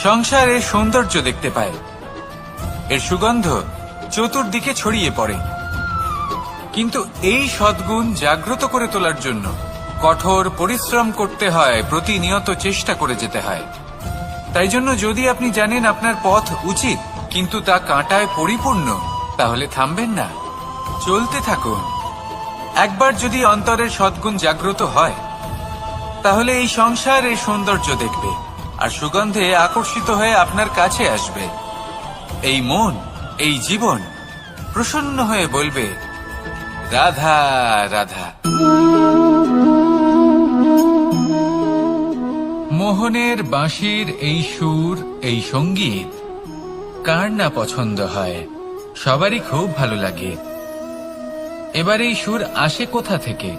সংসারের সৌন্দর্য দেখতে পায়, এর সুগন্ধ চতুর্দিকে ছড়িয়ে পড়ে। কিন্তু এই সদ্গুণ জাগ্রত করে তোলার জন্য কঠোর পরিশ্রম করতে হয়, প্রতিনিয়ত চেষ্টা করে যেতে হয়। তাই জন্য যদি আপনি জানেন আপনার পথ উচিত, কিন্তু তা কাঁটায় পরিপূর্ণ, তাহলে থামবেন না, চলতে থাকুন। একবার যদি অন্তরের সদ্গুণ জাগ্রত হয়, তাহলে এই সংসার এর সৌন্দর্য দেখবে আর সুগন্ধে আকর্ষিত হয়ে আপনার কাছে আসবে। এই মন, এই জীবন প্রসন্ন হয়ে বলবে, রাধা রাধা। মোহনের বাঁশির এই সুর, এই সঙ্গীত কার না পছন্দ হয়, সবারই খুব ভালো লাগে। এবার এই সুর আসে কোথা থেকে?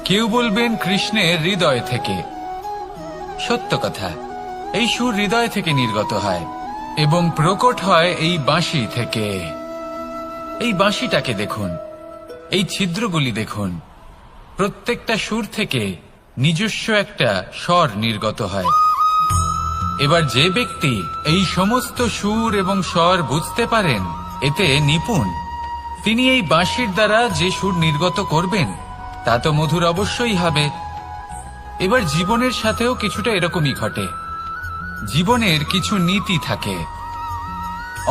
কেউ বলবেন কৃষ্ণের হৃদয় থেকে। সত্য কথা, এই সুর হৃদয় থেকে নির্গত হয় এবং প্রকট হয় এই বাঁশি থেকে। এই বাঁশিটাকে দেখুন, এই ছিদ্রগুলি দেখুন, প্রত্যেকটা সুর থেকে নিজস্ব একটা স্বর নির্গত হয়। এবার যে ব্যক্তি এই সমস্ত সুর এবং স্বর বুঝতে পারেন, এতে নিপুণ, তিনি এই বাঁশির দ্বারা যে সুর নির্গত করবেন তা তো মধুর অবশ্যই হবে। এবার জীবনের সাথেও কিছুটা এরকমই ঘটে। জীবনের কিছু নীতি থাকে,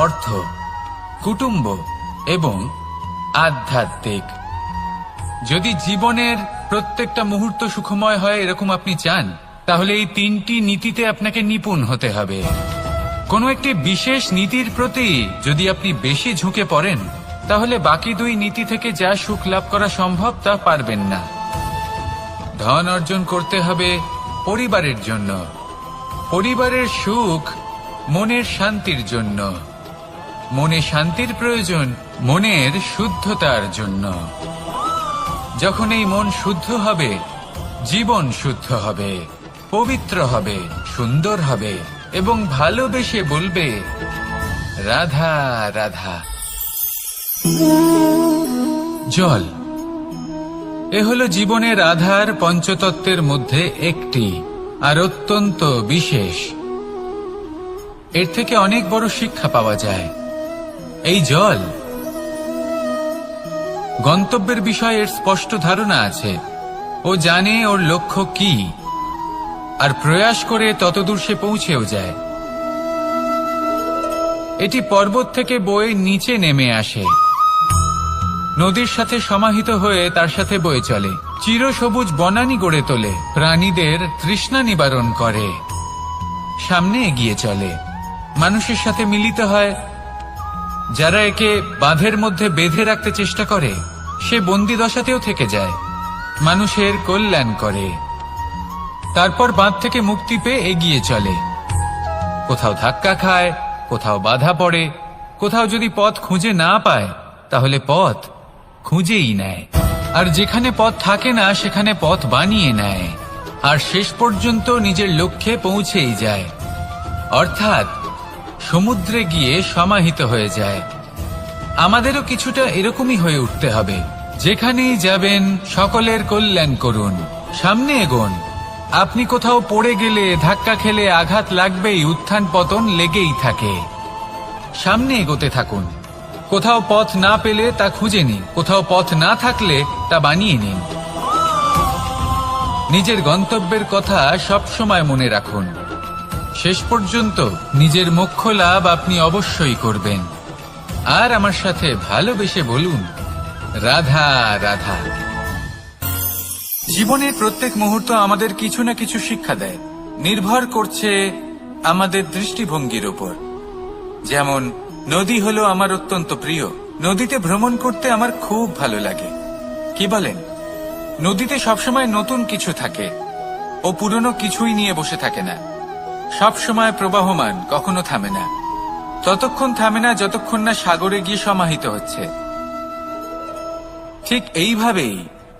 অর্থ, কুটুম্ব এবং আধ্যাত্মিক। যদি জীবনের প্রত্যেকটা মুহূর্ত সুখময় হয় এরকম আপনি চান, তাহলে এই তিনটি নীতিতে আপনাকে নিপুণ হতে হবে। কোনো একটি বিশেষ নীতির প্রতি যদি আপনি বেশি ঝুঁকে পড়েন, তাহলে বাকি দুই নীতি থেকে যা সুখ লাভ করা সম্ভব তা পারবেন না। ধন অর্জন করতে হবে পরিবারের জন্য, পরিবারের সুখ মনের শান্তির জন্য, মনে শান্তির প্রয়োজন মনের শুদ্ধতার জন্য। যখন এই মন শুদ্ধ হবে, জীবন শুদ্ধ হবে, পবিত্র হবে, সুন্দর হবে এবং ভালোবেসে বলবে, রাধা রাধা। জল, এ হলো জীবনের আধার পঞ্চতত্ত্বের মধ্যে একটি, আর অত্যন্ত বিশেষ। এর থেকে অনেক বড় শিক্ষা পাওয়া যায়। এই জল, গন্তব্যের বিষয়ে এর স্পষ্ট ধারণা আছে। ও জানে ওর লক্ষ্য কি, আর প্রয়াস করে ততদূর সে পৌঁছেও যায়। এটি পর্বত থেকে বয়ে নিচে নেমে আসে, নদীর সাথে সমাহিত হয়ে তার সাথে বয়ে চলে, চিরসবুজ বনানী গড়ে তোলে, প্রাণীদের তৃষ্ণা নিবারণ করে, সামনে এগিয়ে চলে, মানুষের সাথে মিলিত হয়। যারা একে বাঁধের মধ্যে বেঁধে রাখতে চেষ্টা করে, সে বন্দি দশাতেও থেকে যায়, মানুষের কল্যাণ করে। তারপর বাঁধ থেকে মুক্তি পেয়ে এগিয়ে চলে, কোথাও ধাক্কা খায়, কোথাও বাধা পড়ে, কোথাও যদি পথ খুঁজে না পায় তাহলে পথ খুঁজেই নেয়, আর যেখানে পথ থাকে না সেখানে পথ বানিয়ে নেয়, আর শেষ পর্যন্ত নিজের লক্ষ্যে পৌঁছেই যায়, অর্থাৎ সমুদ্রে গিয়ে সমাহিত হয়ে যায়। আমাদেরও কিছুটা এরকমই হয়ে উঠতে হবে। যেখানেই যাবেন সকলের কল্যাণ করুন, সামনে এগোন। আপনি কোথাও পড়ে গেলে, ধাক্কা খেলে আঘাত লাগবেই, উত্থান পতন লেগেই থাকে। সামনে এগোতে থাকুন। কোথাও পথ না পেলে তা খুঁজে নিন, কোথাও পথ না থাকলে তা বানিয়ে নিন। নিজের গন্তব্যের কথা সব সময় মনে রাখুন। শেষ পর্যন্ত নিজের মোক্ষ লাভ আপনি অবশ্যই করবেন। আর আমার সাথে ভালোবেসে বলুন, রাধা রাধা। জীবনের প্রত্যেক মুহূর্ত আমাদের কিছু না কিছু শিক্ষা দেয়, নির্ভর করছে আমাদের দৃষ্টিভঙ্গির উপর। যেমন নদী হলো আমার অত্যন্ত প্রিয়, নদীতে ভ্রমণ করতে আমার খুব ভালো লাগে। কি বলেন? নদীতে সবসময় নতুন কিছু থাকে, ও পুরনো কিছুই নিয়ে বসে থাকে না, সবসময় প্রবাহমান, কখনো থামে না। ততক্ষণ থামে না যতক্ষণ না সাগরে গিয়ে সমাহিত হচ্ছে। ঠিক এইভাবেই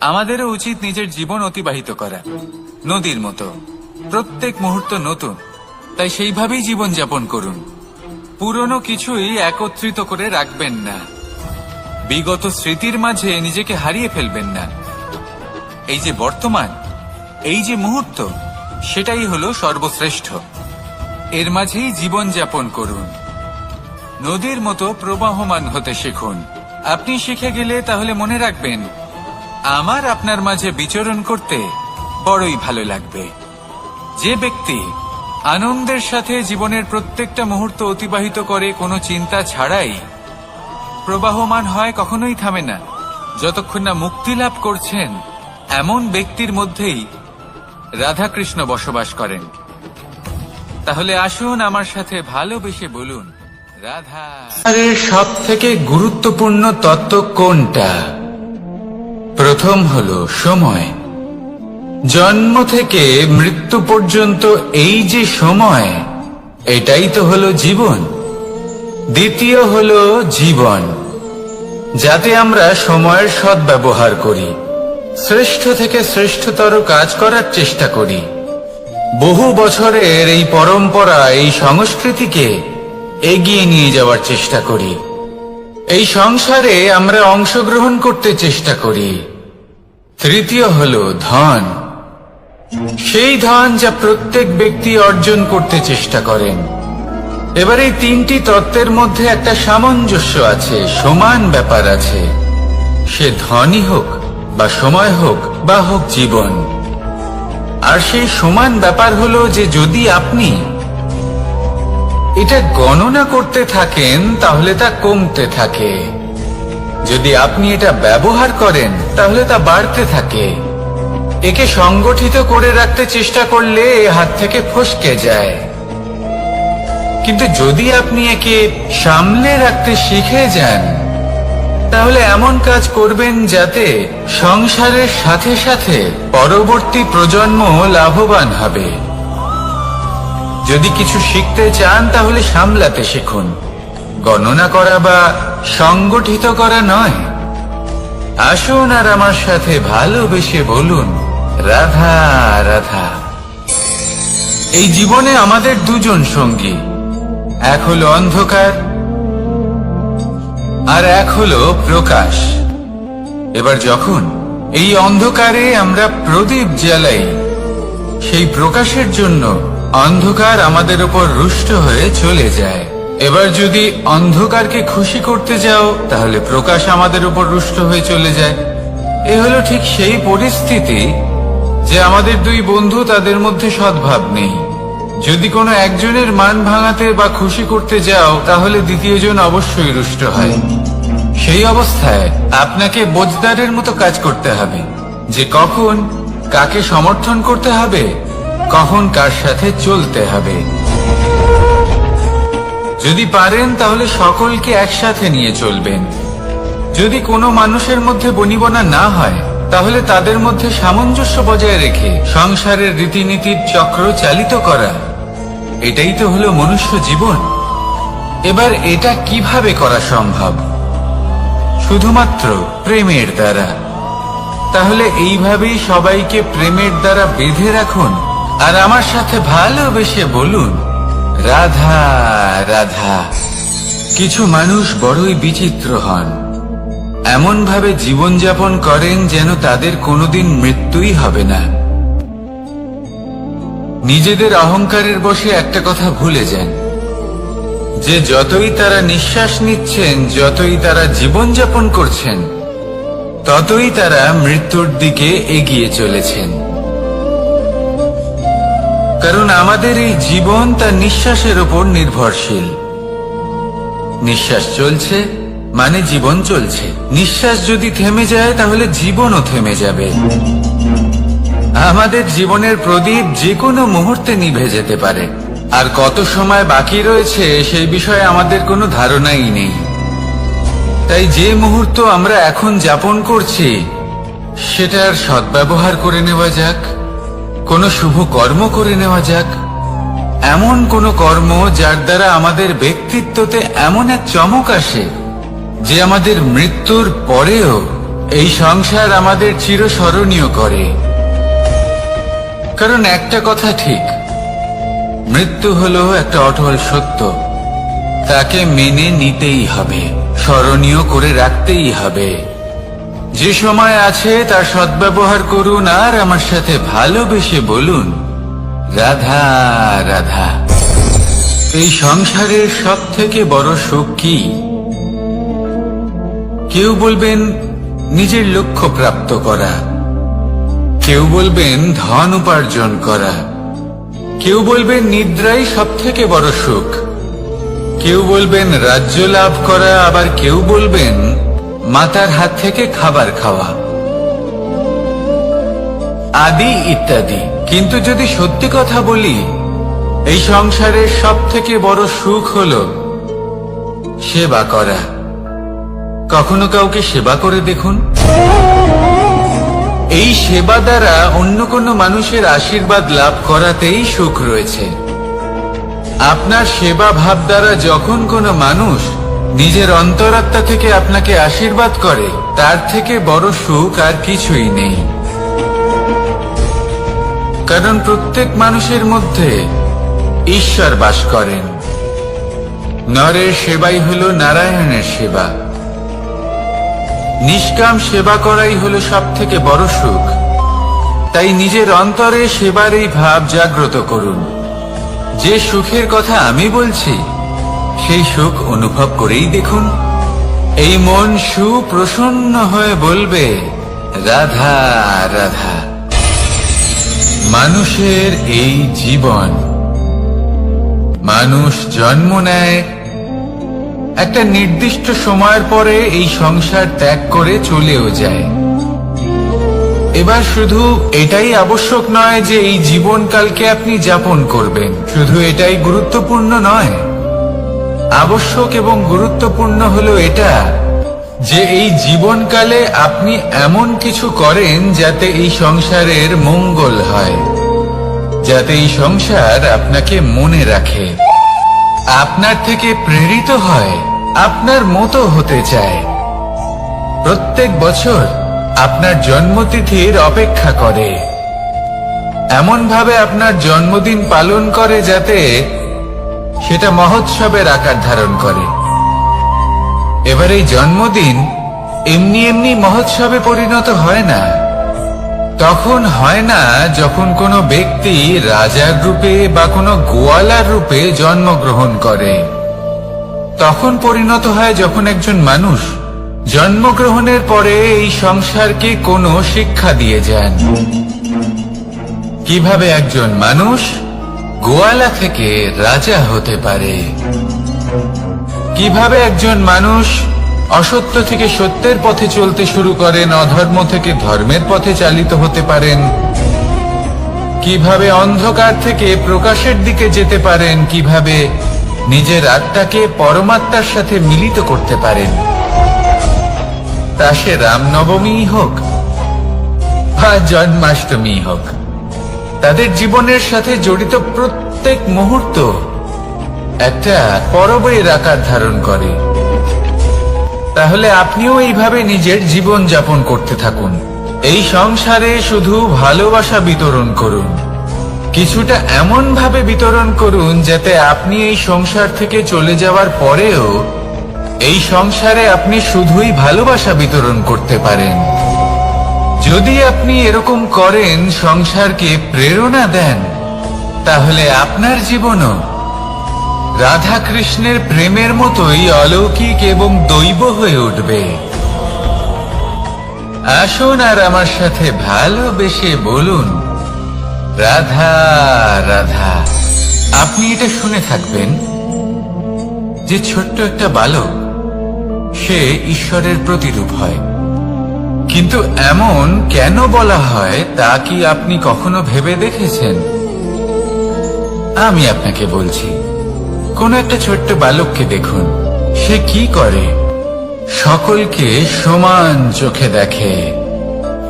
আমাদেরও উচিত নিজের জীবন অতিবাহিত করা, নদীর মতো। প্রত্যেক মুহূর্ত নতুন, তাই সেইভাবেই জীবন যাপন করুন। পুরনো কিছুই একত্রিত করে রাখবেন না, বিগত স্মৃতির মাঝে নিজেকে হারিয়ে ফেলবেন না। এই যে বর্তমান, এই যে মুহূর্ত, সেটাই হলো সর্বশ্রেষ্ঠ। এর মাঝেই জীবন যাপন করুন, নদীর মতো প্রবাহমান হতে শিখুন। আপনি শিখে গেলে তাহলে মনে রাখবেন, আমার আপনার মাঝে বিচরণ করতে বড়ই ভালো লাগবে। যে ব্যক্তি আনন্দের সাথে জীবনের প্রত্যেকটা মুহূর্ত অতিবাহিত করে কোনো চিন্তা ছাড়াই, প্রবাহমান হয়, কখনোই থামে না, যতক্ষণ না মুক্তি লাভ করছেন, এমন ব্যক্তির মধ্যেই রাধাকৃষ্ণ বসবাস করেন। তাহলে আসুন আমার সাথে ভালোবেসে বলুন, রাধা। সব থেকে গুরুত্বপূর্ণ তত্ত্ব কোনটা? প্রথম হলো সময়। জন্ম থেকে মৃত্যু পর্যন্ত এই যে সময়, এটাই তো হলো জীবন। দ্বিতীয় হলো জীবন, যাতে আমরা সময়ের সদ্ব্যবহার করি, শ্রেষ্ঠ থেকে শ্রেষ্ঠতর কাজ করার চেষ্টা করি, বহু বছরের এই পরম্পরা, এই সংস্কৃতিকে এগিয়ে নিয়ে যাওয়ার চেষ্টা করি, এই সংসারে আমরা অংশগ্রহণ করতে চেষ্টা করি। তৃতীয় হলো ধন, সেই ধন যা প্রত্যেক ব্যক্তি অর্জন করতে চেষ্টা করেন। এবার এই তিনটি তত্ত্বের মধ্যে একটা সামঞ্জস্য আছে, সমান ব্যাপার আছে, সে ধনই হোক বা সময় হোক বা হোক জীবন। আর সেই সমান ব্যাপার হলো যে যদি আপনি এটা গণনা করতে থাকেন তাহলে তা কমতে থাকে, যদি আপনি এটা ব্যবহার করেন তাহলে তা বাড়তে থাকে। একে সংগঠিত করে রাখতে চেষ্টা করলে এ হাত থেকে ফসকে যায়, কিন্তু যদি আপনি একে সামলে রাখতে শিখে যান তাহলে এমন কাজ করবেন যাতে সংসারের সাথে সাথে পরবর্তী প্রজন্ম লাভবান হবে। যদি কিছু শিখতে চান তাহলে সামলাতে শিখুন, গণনা করা বা সংগঠিত করা নয়। আসুন আর আমার সাথে ভালোবেসে বলুন, রাধা রাধা। এই জীবনে আমাদের দুজন সঙ্গী, এক হলো অন্ধকার আর এক হলো প্রকাশ। এবার যখন এই অন্ধকারে আমরা প্রদীপ জ্বালাই, সেই প্রকাশের জন্য অন্ধকার আমাদের উপর রুষ্ট হয়ে চলে যায়। এবার যদি অন্ধকারকে খুশি করতে যাও তাহলে প্রকাশ আমাদের উপর রুষ্ট হয়ে চলে যায়। এ হলো ঠিক সেই পরিস্থিতি যে আমাদের দুই বন্ধু, তাদের মধ্যে সদ্ভাব নেই। যদি কোনো একজনের মান ভাঙাতে বা খুশি করতে যাও তাহলে দ্বিতীয়জন অবশ্যই রুষ্ট হয়। সেই অবস্থায় আপনাকে বোঝদারের মতো কাজ করতে হবে, যে কখন কাকে সমর্থন করতে হবে, কখন কার সাথে চলতে হবে। যদি পারেন তাহলে সকলকে একসাথে নিয়ে চলবেন। যদি কোনো মানুষের মধ্যে বনিবনা না হয় তাহলে তাদের মধ্যে সামঞ্জস্য বজায় রেখে সংসারের রীতিনীতির চক্র চালিত করা, এটাই তো হলো মনুষ্য জীবন। এবার এটা কিভাবে করা সম্ভব? শুধুমাত্র প্রেমের দ্বারা। তাহলে এইভাবেই সবাইকে প্রেমের দ্বারা বেঁধে রাখুন আর আমার সাথে ভালোবেসে বলুন, রাধা রাধা। কিছু মানুষ বড়ই বিচিত্র হন, এমন ভাবে জীবনযাপন করেন যেন তাদের কোনোদিন মৃত্যুই হবে না। নিজেদের অহংকারের বশে একটা কথা ভুলে যান, যে যতই তারা নিঃশ্বাস নিচ্ছেন, যতই তারা জীবনযাপন করছেন, ততই তারা মৃত্যুর দিকে এগিয়ে চলেছেন। কারণ আমাদের এই জীবন তার নিঃশ্বাসের উপর নির্ভরশীল। নিঃশ্বাস চলছে মানে জীবন চলছে। নিঃশ্বাস যদি থেমে যায় তাহলে জীবনও থেমে যাবে। আমাদের জীবনের প্রদীপ যে কোনো মুহূর্তে নিভে যেতে পারে, আর কত সময় বাকি রয়েছে সেই বিষয়ে আমাদের কোনো ধারণাই নেই। তাই যে মুহূর্ত আমরা এখন যাপন করছি সেটার সদ্ব্যবহার করে নেওয়া যাক, কোনো শুভ কর্ম করে নেওয়া যাক, এমন কোনো কর্ম যার দ্বারা আমাদের ব্যক্তিত্বতে এমন এক চমক আসে যে আমাদের মৃত্যুর পরেও এই সংসার আমাদের চিরস্মরণীয় করে। কারণ একটা কথা ঠিক, মৃত্যু হলো একটা অটল সত্য, তাকে মেনে নিতেই হবে, স্মরণীয় করে রাখতেই হবে। যে সময় আছে তার সদ্ব্যবহার করুন আর আমার সাথে ভালোবেসে বলুন, রাধা রাধা। এই সংসারের সব থেকে বড় সুখ কি? কেউ বলবেন নিজের লক্ষ্য প্রাপ্ত করা, কেউ বলবেন ধন উপার্জন করা, কেউ বলবেন নিদ্রাই সব থেকে বড় সুখ, কেউ বলবেন রাজ্য লাভ করা, আবার কেউ বলবেন মাতার হাত থেকে খাবার খাওয়া, আদি ইত্যাদি। কিন্তু যদি সত্যি কথা বলি, এই সংসারের সব থেকে বড় সুখ হলো সেবা করা। কখনো কাউকে সেবা করে দেখুন। এই সেবা দ্বারা অন্য কোনো মানুষের আশীর্বাদ লাভ করাতেই সুখ রয়েছে। আপনার সেবা ভাব দ্বারা যখন কোনো মানুষ নিজের অন্তরাত্মা থেকে আপনাকে আশীর্বাদ করে, তার থেকে বড় সুখ আর কিছুই নেই। কারণ প্রত্যেক মানুষের মধ্যে ঈশ্বর বাস করেন। নরের সেবাই হলো নারায়ণের সেবা। নিষ্কাম সেবা করাই হলো সব থেকে বড় সুখ। তাই নিজের অন্তরে সেবার এই ভাব জাগ্রত করুন। যে সুখের কথা আমি বলছি, সেই সুখ অনুভব করেই দেখুন। এই মন সুপ্রসন্ন হয়ে বলবে, রাধা রাধা। মানুষের এই জীবন, মানুষ জন্ম নেয়, একটা নির্দিষ্ট সময়ের পরে এই সংসার ত্যাগ করে চলেও যায়। এবার শুধু এটাই আবশ্যক নয় যে এই জীবনকালকে আপনি যাপন করবেন, শুধু এটাই গুরুত্বপূর্ণ নয়। আবশ্যক এবং গুরুত্বপূর্ণ হলো এটা যে এই জীবনকালে আপনি এমন কিছু করেন যাতে এই সংসারের মঙ্গল হয়, যাতে এই সংসার আপনাকে মনে রাখে, আপনার থেকে প্রেরিত হয়, আপনার মতো হতে চায়। প্রত্যেক বছর আপনার জন্মতিথির অপেক্ষা করে, এমন ভাবে আপনার জন্মদিন পালন করে যাতে সেটা মহোৎসবের আকার ধারণ করে। এবার এই জন্মদিন এমনি এমনি মহোৎসবে পরিণত হয় না। তখন হয় না যখন কোনো ব্যক্তি রাজার রূপে বা কোনো গোয়ালার রূপে জন্মগ্রহণ করে। তখন পরিণত হয় যখন একজন মানুষ জন্মগ্রহণের পরে এই সংসারকে কোনো শিক্ষা দিয়ে যান। কিভাবে একজন মানুষ গোয়ালা থেকে রাজা হতে পারে, কিভাবে একজন মানুষ অসত্য থেকে সত্যের পথে চলতে শুরু করেন, অধর্ম থেকে ধর্মের পথে চালিত হতে পারেন, কিভাবে অন্ধকার থেকে প্রকাশের দিকে যেতে পারেন, কিভাবে নিজের আত্মাকে পরমাত্মার সাথে মিলিত করতে পারেন। তা সে রামনবমী হোক বা জন্মাষ্টমী হোক, তাদের জীবনের সাথে জড়িত প্রত্যেক মুহূর্ত একটা পরবের আকার ধারণ করে। তাহলে আপনিও এইভাবে নিজের জীবন যাপন করতে থাকুন। এই সংসারে শুধু ভালোবাসা বিতরণ করুন, কিছুটা এমন ভাবে বিতরণ করুন যাতে আপনি এই সংসার থেকে চলে যাওয়ার পরেও এই সংসারে আপনি শুধুই ভালোবাসা বিতরণ করতে পারেন। যদি আপনি এরকম করেন, সংসারকে প্রেরণা দেন, তাহলে আপনার জীবনও রাধা কৃষ্ণের প্রেমের মতোই অলৌকিক এবং দৈব হয়ে উঠবে। আসুন আর আমার সাথে ভালোবেসে বলুন, রাধা রাধা। আপনি এটা শুনে থাকবেন যে ছোট্ট একটা বালক, সে ঈশ্বরের প্রতিরূপ হয়। কিন্তু এমন কেন বলা হয় তা কি আপনি কখনো ভেবে দেখেছেন? আমি আপনাকে বলছি। কোন একটা ছোট্ট বালককে দেখুন, সে কি করে? সকলকে সমান চোখে দেখে।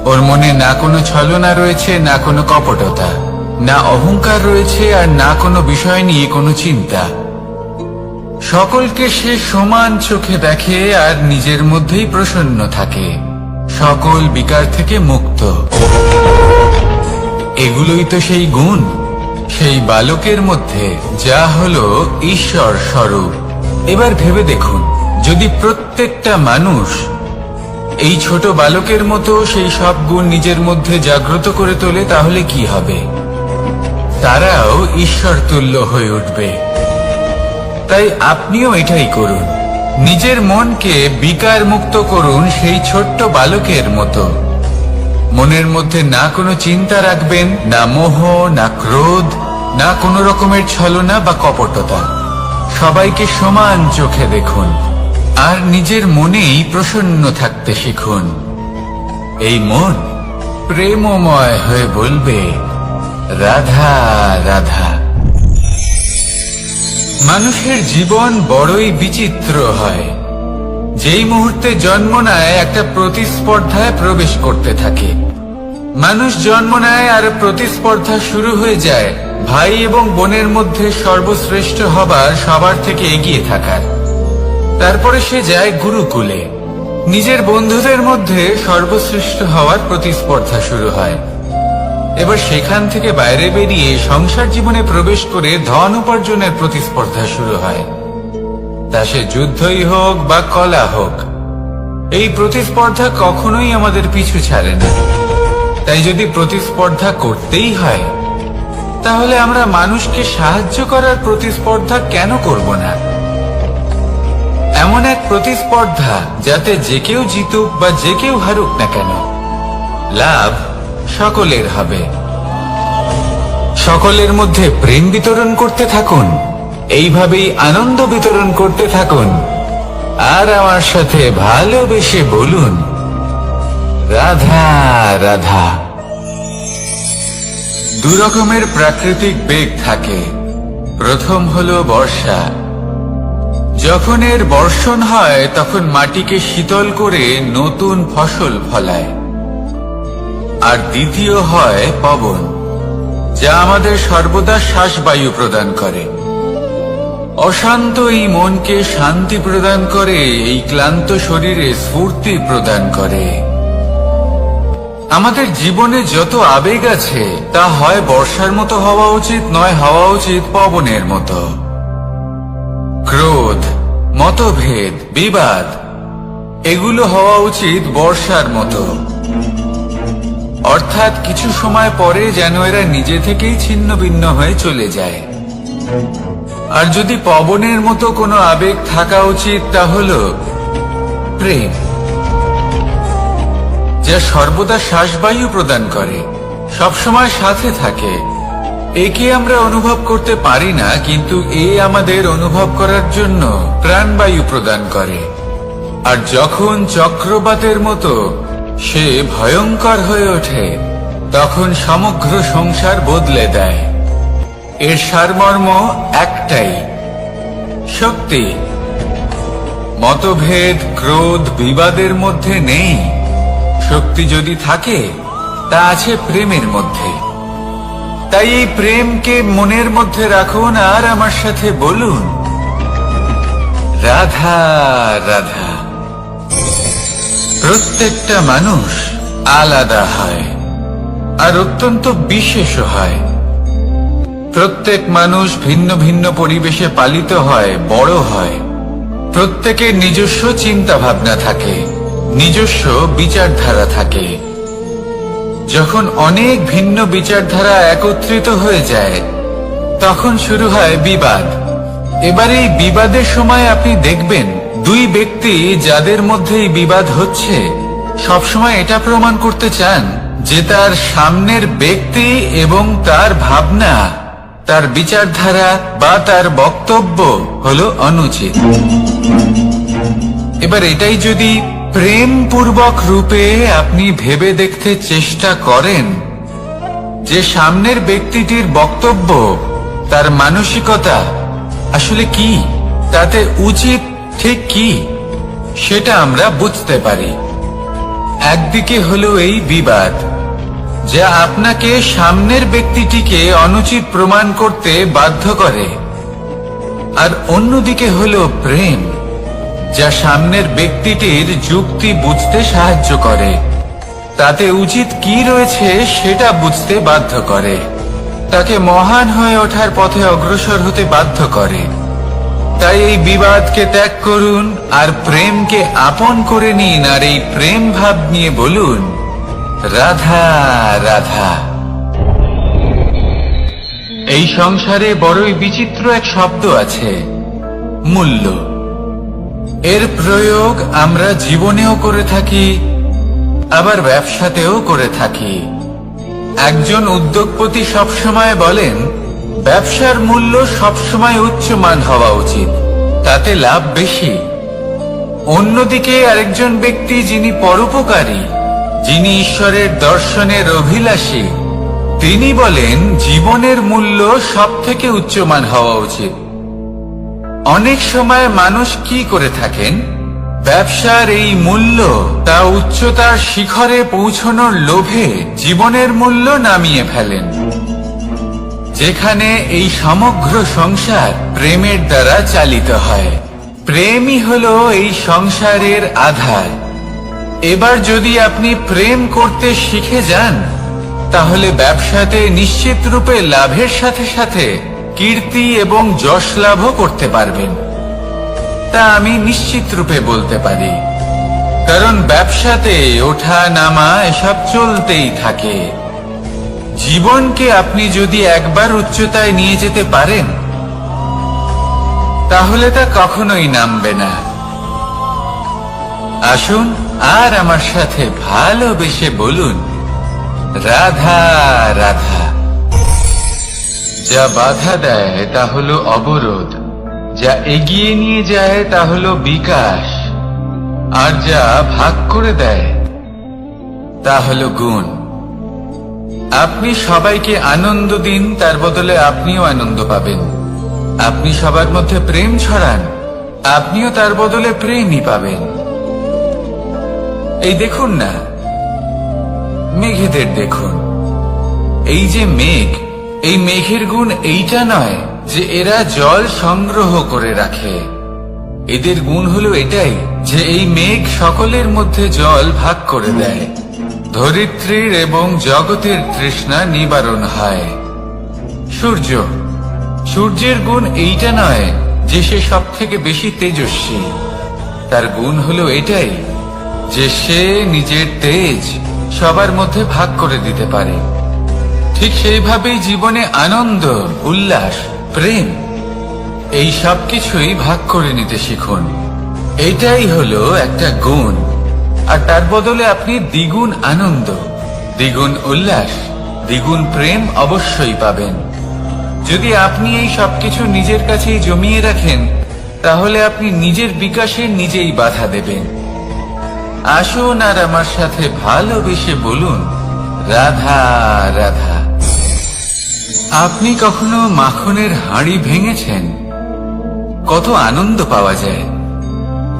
ওর মনে না কোনো ছলনা রয়েছে, না কোনো কপটতা, না অহংকার রয়েছে, আর না কোনো বিষয় নিয়ে কোনো চিন্তা। সকলকে সে সমান চোখে দেখে আর নিজের মধ্যেই প্রসন্ন থাকে, সকল বিকার থেকে মুক্ত। এগুলোই তো সেই গুণ সেই বালকের মধ্যে, যা হলো ঈশ্বর স্বরূপ। এবার ভেবে দেখুন, যদি প্রত্যেকটা মানুষ এই ছোট বালকের মতো সেই সব গুণ নিজের মধ্যে জাগ্রত করে তোলে, তাহলে কি হবে? তারাও ঈশ্বর তুল্য হয়ে উঠবে। তাই আপনিও এটাই করুন, নিজের মনকে বিকার মুক্ত করুন সেই ছোট্ট বালকের মতো। মনের মধ্যে না কোনো চিন্তা রাখবেন, না মোহ, না ক্রোধ, না কোনো রকমের ছলনা বা কপটতা। সবাইকে সমান চোখে দেখুন আর নিজের মনেই প্রসন্ন থাকতে শিখুন। এই মন প্রেমময় হয়ে বলবে, রাধা রাধা। মানুষের জীবন বড়ই বিচিত্র হয়। যেই মুহূর্তে জন্ম নেয় একটা প্রতিস্পর্ধায় প্রবেশ করতে থাকে। মানুষ জন্ম নেয় আর প্রতিস্পর্ধা শুরু হয়ে যায় ভাই এবং বোনের মধ্যে সর্বশ্রেষ্ঠ হবার, সবার থেকে এগিয়ে থাকার। তারপরে সে যায় গুরুকুলে। নিজের বন্ধুদের মধ্যে সর্বশ্রেষ্ঠ হওয়ার প্রতিস্পর্ধা শুরু হয়। এবার সেখান থেকে বাইরে বেরিয়ে সংসার জীবনে প্রবেশ করে ধন উপার্জনের প্রতিস্পর্ধা শুরু হয়। তা সে যুদ্ধই হোক বা কলা হোক, এই প্রতিস্পর্ধা কখনোই আমাদের পিছু ছাড়ে না। তাই যদি প্রতিস্পর্ধা করতেই হয়, তাহলে আমরা মানুষকে সাহায্য করার প্রতিস্পর্ধা কেন করব না? এমন এক প্রতিস্পর্ধা যাতে যে কেউ জিতুক বা যে কেউ হারুক না কেন, লাভ সকলের হবে। সকলের মধ্যে প্রেম বিতরণ করতে থাকুন, এইভাবেই আনন্দ বিতরণ করতে থাকুন। আর আমার সাথে ভালোবেসে বলুন, রাধা রাধা। দু রকমের প্রাকৃতিক বেগ থাকে। প্রথম হলো বর্ষা। যখন এর বর্ষণ হয় তখন মাটিকে শীতল করে নতুন ফসল ফলায়। আর দ্বিতীয় হয় পবন, যা আমাদের সর্বদা শ্বাসবায়ু প্রদান করে। অশান্ত এই মনকে শান্তি প্রদান করে, এই ক্লান্ত শরীরে স্ফূর্তি প্রদান করে। আমাদের জীবনে যত আবেগ আছে তা হয় বর্ষার মতো হওয়া উচিত, নয় হওয়া উচিত পবনের মতো। ক্রোধ, মতভেদ, বিবাদ এগুলো হওয়া উচিত বর্ষার মতো। অর্থাৎ কিছু সময় পরে যেন এরা নিজে থেকেই ছিন্ন ভিন্ন হয়ে চলে যায়। আর যদি পবনের মতো কোনো আবেগ থাকা উচিত, তা হলো প্রেম, যা সর্বদা শ্বাসবায়ু প্রদান করে, সবসময় সাথে থাকে। একে আমরা অনুভব করতে পারি না, কিন্তু এ আমাদের অনুভব করার জন্য প্রাণবায়ু প্রদান করে। আর যখন চক্রবাতের মতো সে ভয়ঙ্কর হয়ে ওঠে, তখন সমগ্র সংসার বদলে দেয়। এর সারমর্ম একটাই, শক্তি। মতভেদ, ক্রোধ, বিবাদের মধ্যে নেই। শক্তি যদি থাকে, তা আছে প্রেমের মধ্যে। তাই এই প্রেমকে মনের মধ্যে রাখুন আর আমার সাথে বলুন, রাধা রাধা। প্রত্যেকটা মানুষ আলাদা হয় আর অত্যন্ত বিশেষ হয়। প্রত্যেক মানুষ ভিন্ন ভিন্ন পরিবেশে পালিত হয়, বড় হয়। প্রত্যেকের নিজস্ব চিন্তা ভাবনা থাকে, নিজস্ব বিচারধারা থাকে। যখন অনেক ভিন্ন বিচারধারা একত্রিত হয়ে যায়, তখন শুরু হয় বিবাদ। এবার এই বিবাদের সময় আপনি দেখবেন, দুই ব্যক্তি যাদের মধ্যে এই বিবাদ হচ্ছে, সবসময় এটা প্রমাণ করতে চান যে তার সামনের ব্যক্তি এবং তার ভাবনা, তার বিচারধারা বা তার বক্তব্য হলো অনুচিত। এবার এটাই যদি প্রেম পূর্বক রূপে আপনি ভেবে দেখতে চেষ্টা করেন যে সামনের ব্যক্তিটির বক্তব্য, তার মানসিকতা আসলে কি, তাতে উচিত ঠিক কি, সেটা আমরা বুঝতে পারি। একদিকে হলো এই বিবাদ, যা আপনাকে সামনের ব্যক্তিটিকে অনুচিত প্রমাণ করতে বাধ্য করে। আর অন্যদিকে হলো প্রেম, যা সামনের ব্যক্তিটির যুক্তি বুঝতে সাহায্য করে, তাতে উচিত কি রয়েছে সেটা বুঝতে বাধ্য করে, তাকে মহান হয়ে ওঠার পথে অগ্রসর হতে বাধ্য করে। তাই এই বিবাদকে ত্যাগ করুন আর প্রেমকে আপন করে নিন, আর এই প্রেম ভাব নিয়ে বলুন, রাধা রাধা। এই সংসারে বড়ই বিচিত্র এক শব্দ আছে, মূল্য। এর প্রয়োগ আমরা জীবনেও করে থাকি, আবার ব্যবসাতেও করে থাকি। একজন উদ্যোগপতি সবসময় বলেন, ব্যবসার মূল্য সবসময় উচ্চমান হওয়া উচিত, তাতে লাভ বেশি। অন্যদিকে আরেকজন ব্যক্তি যিনি পরোপকারী, যিনি ঈশ্বরের দর্শনের অভিলাষী, তিনি বলেন জীবনের মূল্য সব থেকে উচ্চমান হওয়া উচিত। অনেক সময় মানুষ কি করে থাকেন, ব্যবসার এই মূল্য তা উচ্চতার শিখরে পৌঁছানোর লোভে জীবনের মূল্য নামিয়ে ফেলেন, যেখানে এই সমগ্র সংসার প্রেমের দ্বারা চালিত হয়। প্রেমই হলো এই সংসারের আধার। এবার যদি আপনি প্রেম করতে শিখে যান, তাহলে ব্যবসাতে নিশ্চিত রূপে লাভের সাথে সাথে কীর্তি এবং যশ লাভও করতে পারবেন। তা আমি নিশ্চিত রূপে বলতে পারি, কারণ ব্যবসাতে ওঠা নামা এসব চলতেই থাকে। জীবনকে আপনি যদি একবার উচ্চতায় নিয়ে যেতে পারেন, তাহলে তা কখনোই নামবে না। আসুন আর আমার সাথে ভালোবেসে বলুন, রাধা রাধা। যা বাধা দেয় তা হলো অবরোধ, যা এগিয়ে নিয়ে যায় তা হলো বিকাশ, আর যা ভাগ করে দেয় তা হলো গুণ। আপনি সবাইকে আনন্দ দিন, তার বদলে আপনিও আনন্দ পাবেন। আপনি সবার মধ্যে প্রেম ছড়ান, আপনিও তার বদলে প্রেমই পাবেন। এই দেখুন না, মেঘেদের দেখুন। এই যে মেঘ, এই মেঘের গুণ এইটা নয় যে এরা জল সংগ্রহ করে রাখে। এদের গুণ হলো এটাই যে এই মেঘ সকলের মধ্যে জল ভাগ করে দেয়। ধরিত্রীর এবং জগতের তৃষ্ণা নিবারণ হয়। সূর্য, সূর্যের গুণ এইটা নয় যে সে সব থেকে বেশি তেজস্বী। তার গুণ হলো এটাই যে সে নিজের তেজ সবার মধ্যে ভাগ করে দিতে পারে। ঠিক সেইভাবেই জীবনে আনন্দ, উল্লাস, প্রেম এই সব কিছুই ভাগ করে নিতে শিখুন। এটাই হলো একটা গুণ, আর তার বদলে আপনি দ্বিগুণ আনন্দ, দ্বিগুণ উল্লাস, দ্বিগুণ প্রেম অবশ্যই পাবেন। যদি আপনি এই সবকিছু নিজের কাছেই জমিয়ে রাখেন, তাহলে আপনি নিজের বিকাশে নিজেই বাধা দেবেন। আসুন আর আমার সাথে ভালোবেসে বলুন, রাধা রাধা। আপনি কখনো মাখনের হাঁড়ি ভেঙেছেন? কত আনন্দ পাওয়া যায়।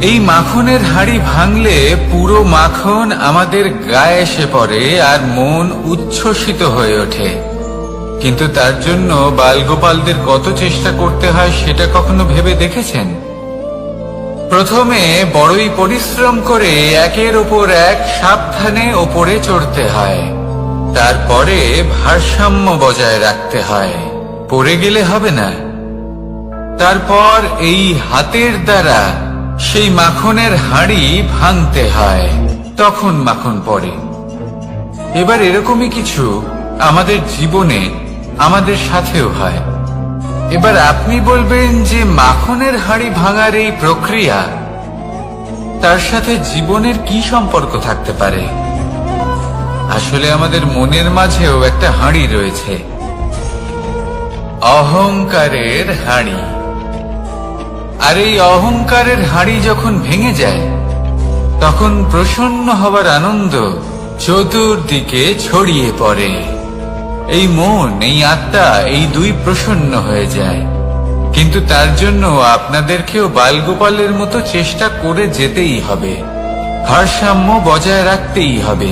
এই মাখনের হাঁড়ি ভাঙলে পুরো মাখন আমাদের গায়ে এসে পড়ে আর মন উচ্ছ্বসিত হয়ে ওঠে। কিন্তু তার জন্য বালগোপালদের কত চেষ্টা করতে হয় সেটা কখনো ভেবে দেখেছেন? প্রথমে বড়ই পরিশ্রম করে একের ওপর এক সাবধানে ওপরে চড়তে হয়, তারপরে ভারসাম্য বজায় রাখতে হয়, পড়ে গেলে হবে না। তারপর এই হাতের দ্বারা সেই মাখনের হাঁড়ি ভাঙতে হয়, তখন মাখন পড়ে। এবার এরকমই কিছু আমাদের জীবনে আমাদের সাথেও হয়। এবার আপনি বলবেন যে মাখনের হাঁড়ি ভাঙার এই প্রক্রিয়া, তার সাথে জীবনের কি সম্পর্ক থাকতে পারে? আসলে আমাদের মনের মাঝেও একটা হাঁড়ি রয়েছে, অহংকারের হাঁড়ি। আর এই অহংকারের হাঁড়ি যখন ভেঙে যায়, তখন প্রসন্ন হবার আনন্দ চতুর্দিকে ছড়িয়ে পড়ে। এই মন, এই আত্মা, এই দুই প্রসন্ন হয়ে যায়। কিন্তু তার জন্য আপনাদেরকেও বালগোপালের মতো চেষ্টা করে যেতেই হবে, ভারসাম্য বজায় রাখতেই হবে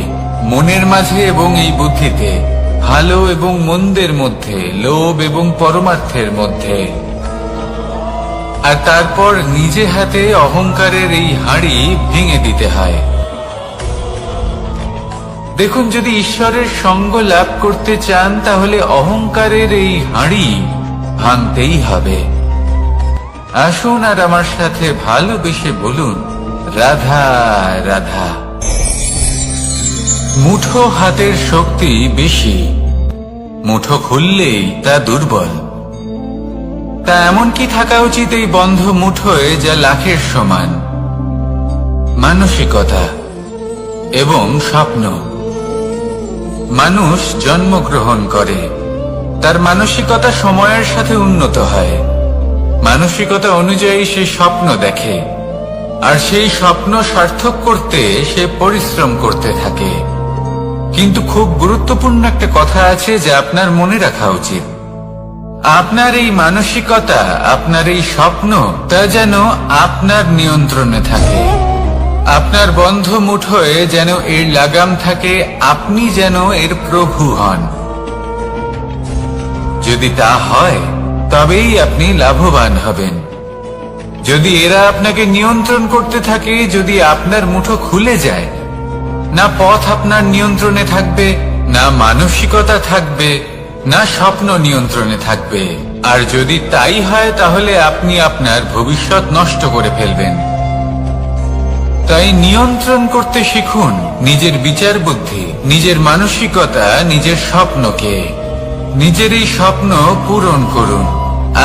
মনের মাঝে এবং এই বুদ্ধিতে, ভালো এবং মন্দের মধ্যে, লোভ এবং পরমার্থের মধ্যে। আর তারপর নিজে হাতে অহংকারের এই হাঁড়ি ভেঙে দিতে হয়। দেখুন, যদি ঈশ্বরের সঙ্গ লাভ করতে চান, তাহলে অহংকারের এই হাঁড়ি ভাঙতেই হবে। আসুন আর আমার সাথে ভালোবেসে বলুন, রাধা রাধা। মুঠো হাতের শক্তি বেশি, মুঠো খুললেই তা দুর্বল। তা এমন কি থাকা উচিত এই বন্ধ মুঠোয় যা লাখের সমান? মানসিকতা এবং স্বপ্ন। মানুষ জন্মগ্রহণ করে, তার মানসিকতা সময়ের সাথে উন্নত হয়। মানসিকতা অনুযায়ী সে স্বপ্ন দেখে, আর সেই স্বপ্ন সার্থক করতে সে পরিশ্রম করতে থাকে। কিন্তু খুব গুরুত্বপূর্ণ একটা কথা আছে যা আপনার মনে রাখা উচিত। আপনার এই মানসিকতা, আপনার এই স্বপ্ন, তা যেন আপনার নিয়ন্ত্রণে থাকে। আপনার বন্ধ মুঠোয় যেন এর লাগাম থাকে, আপনি যেন এর প্রভু হন। যদি তা হয় তবেই আপনি লাভবান হবেন। যদি এরা আপনাকে নিয়ন্ত্রণ করতে থাকে, যদি আপনার মুঠো খুলে যায়, না পথ আপনার নিয়ন্ত্রণে থাকবে, না মানসিকতা থাকবে, না স্বপ্ন নিয়ন্ত্রণে থাকবে। আর যদি তাই হয় তাহলে আপনি আপনার ভবিষ্যৎ নষ্ট করে ফেলবেন। তাই নিয়ন্ত্রণ করতে শিখুন নিজের বিচার বুদ্ধি, নিজের মানসিকতা, নিজের স্বপ্নকে। নিজের এই স্বপ্ন পূরণ করুন,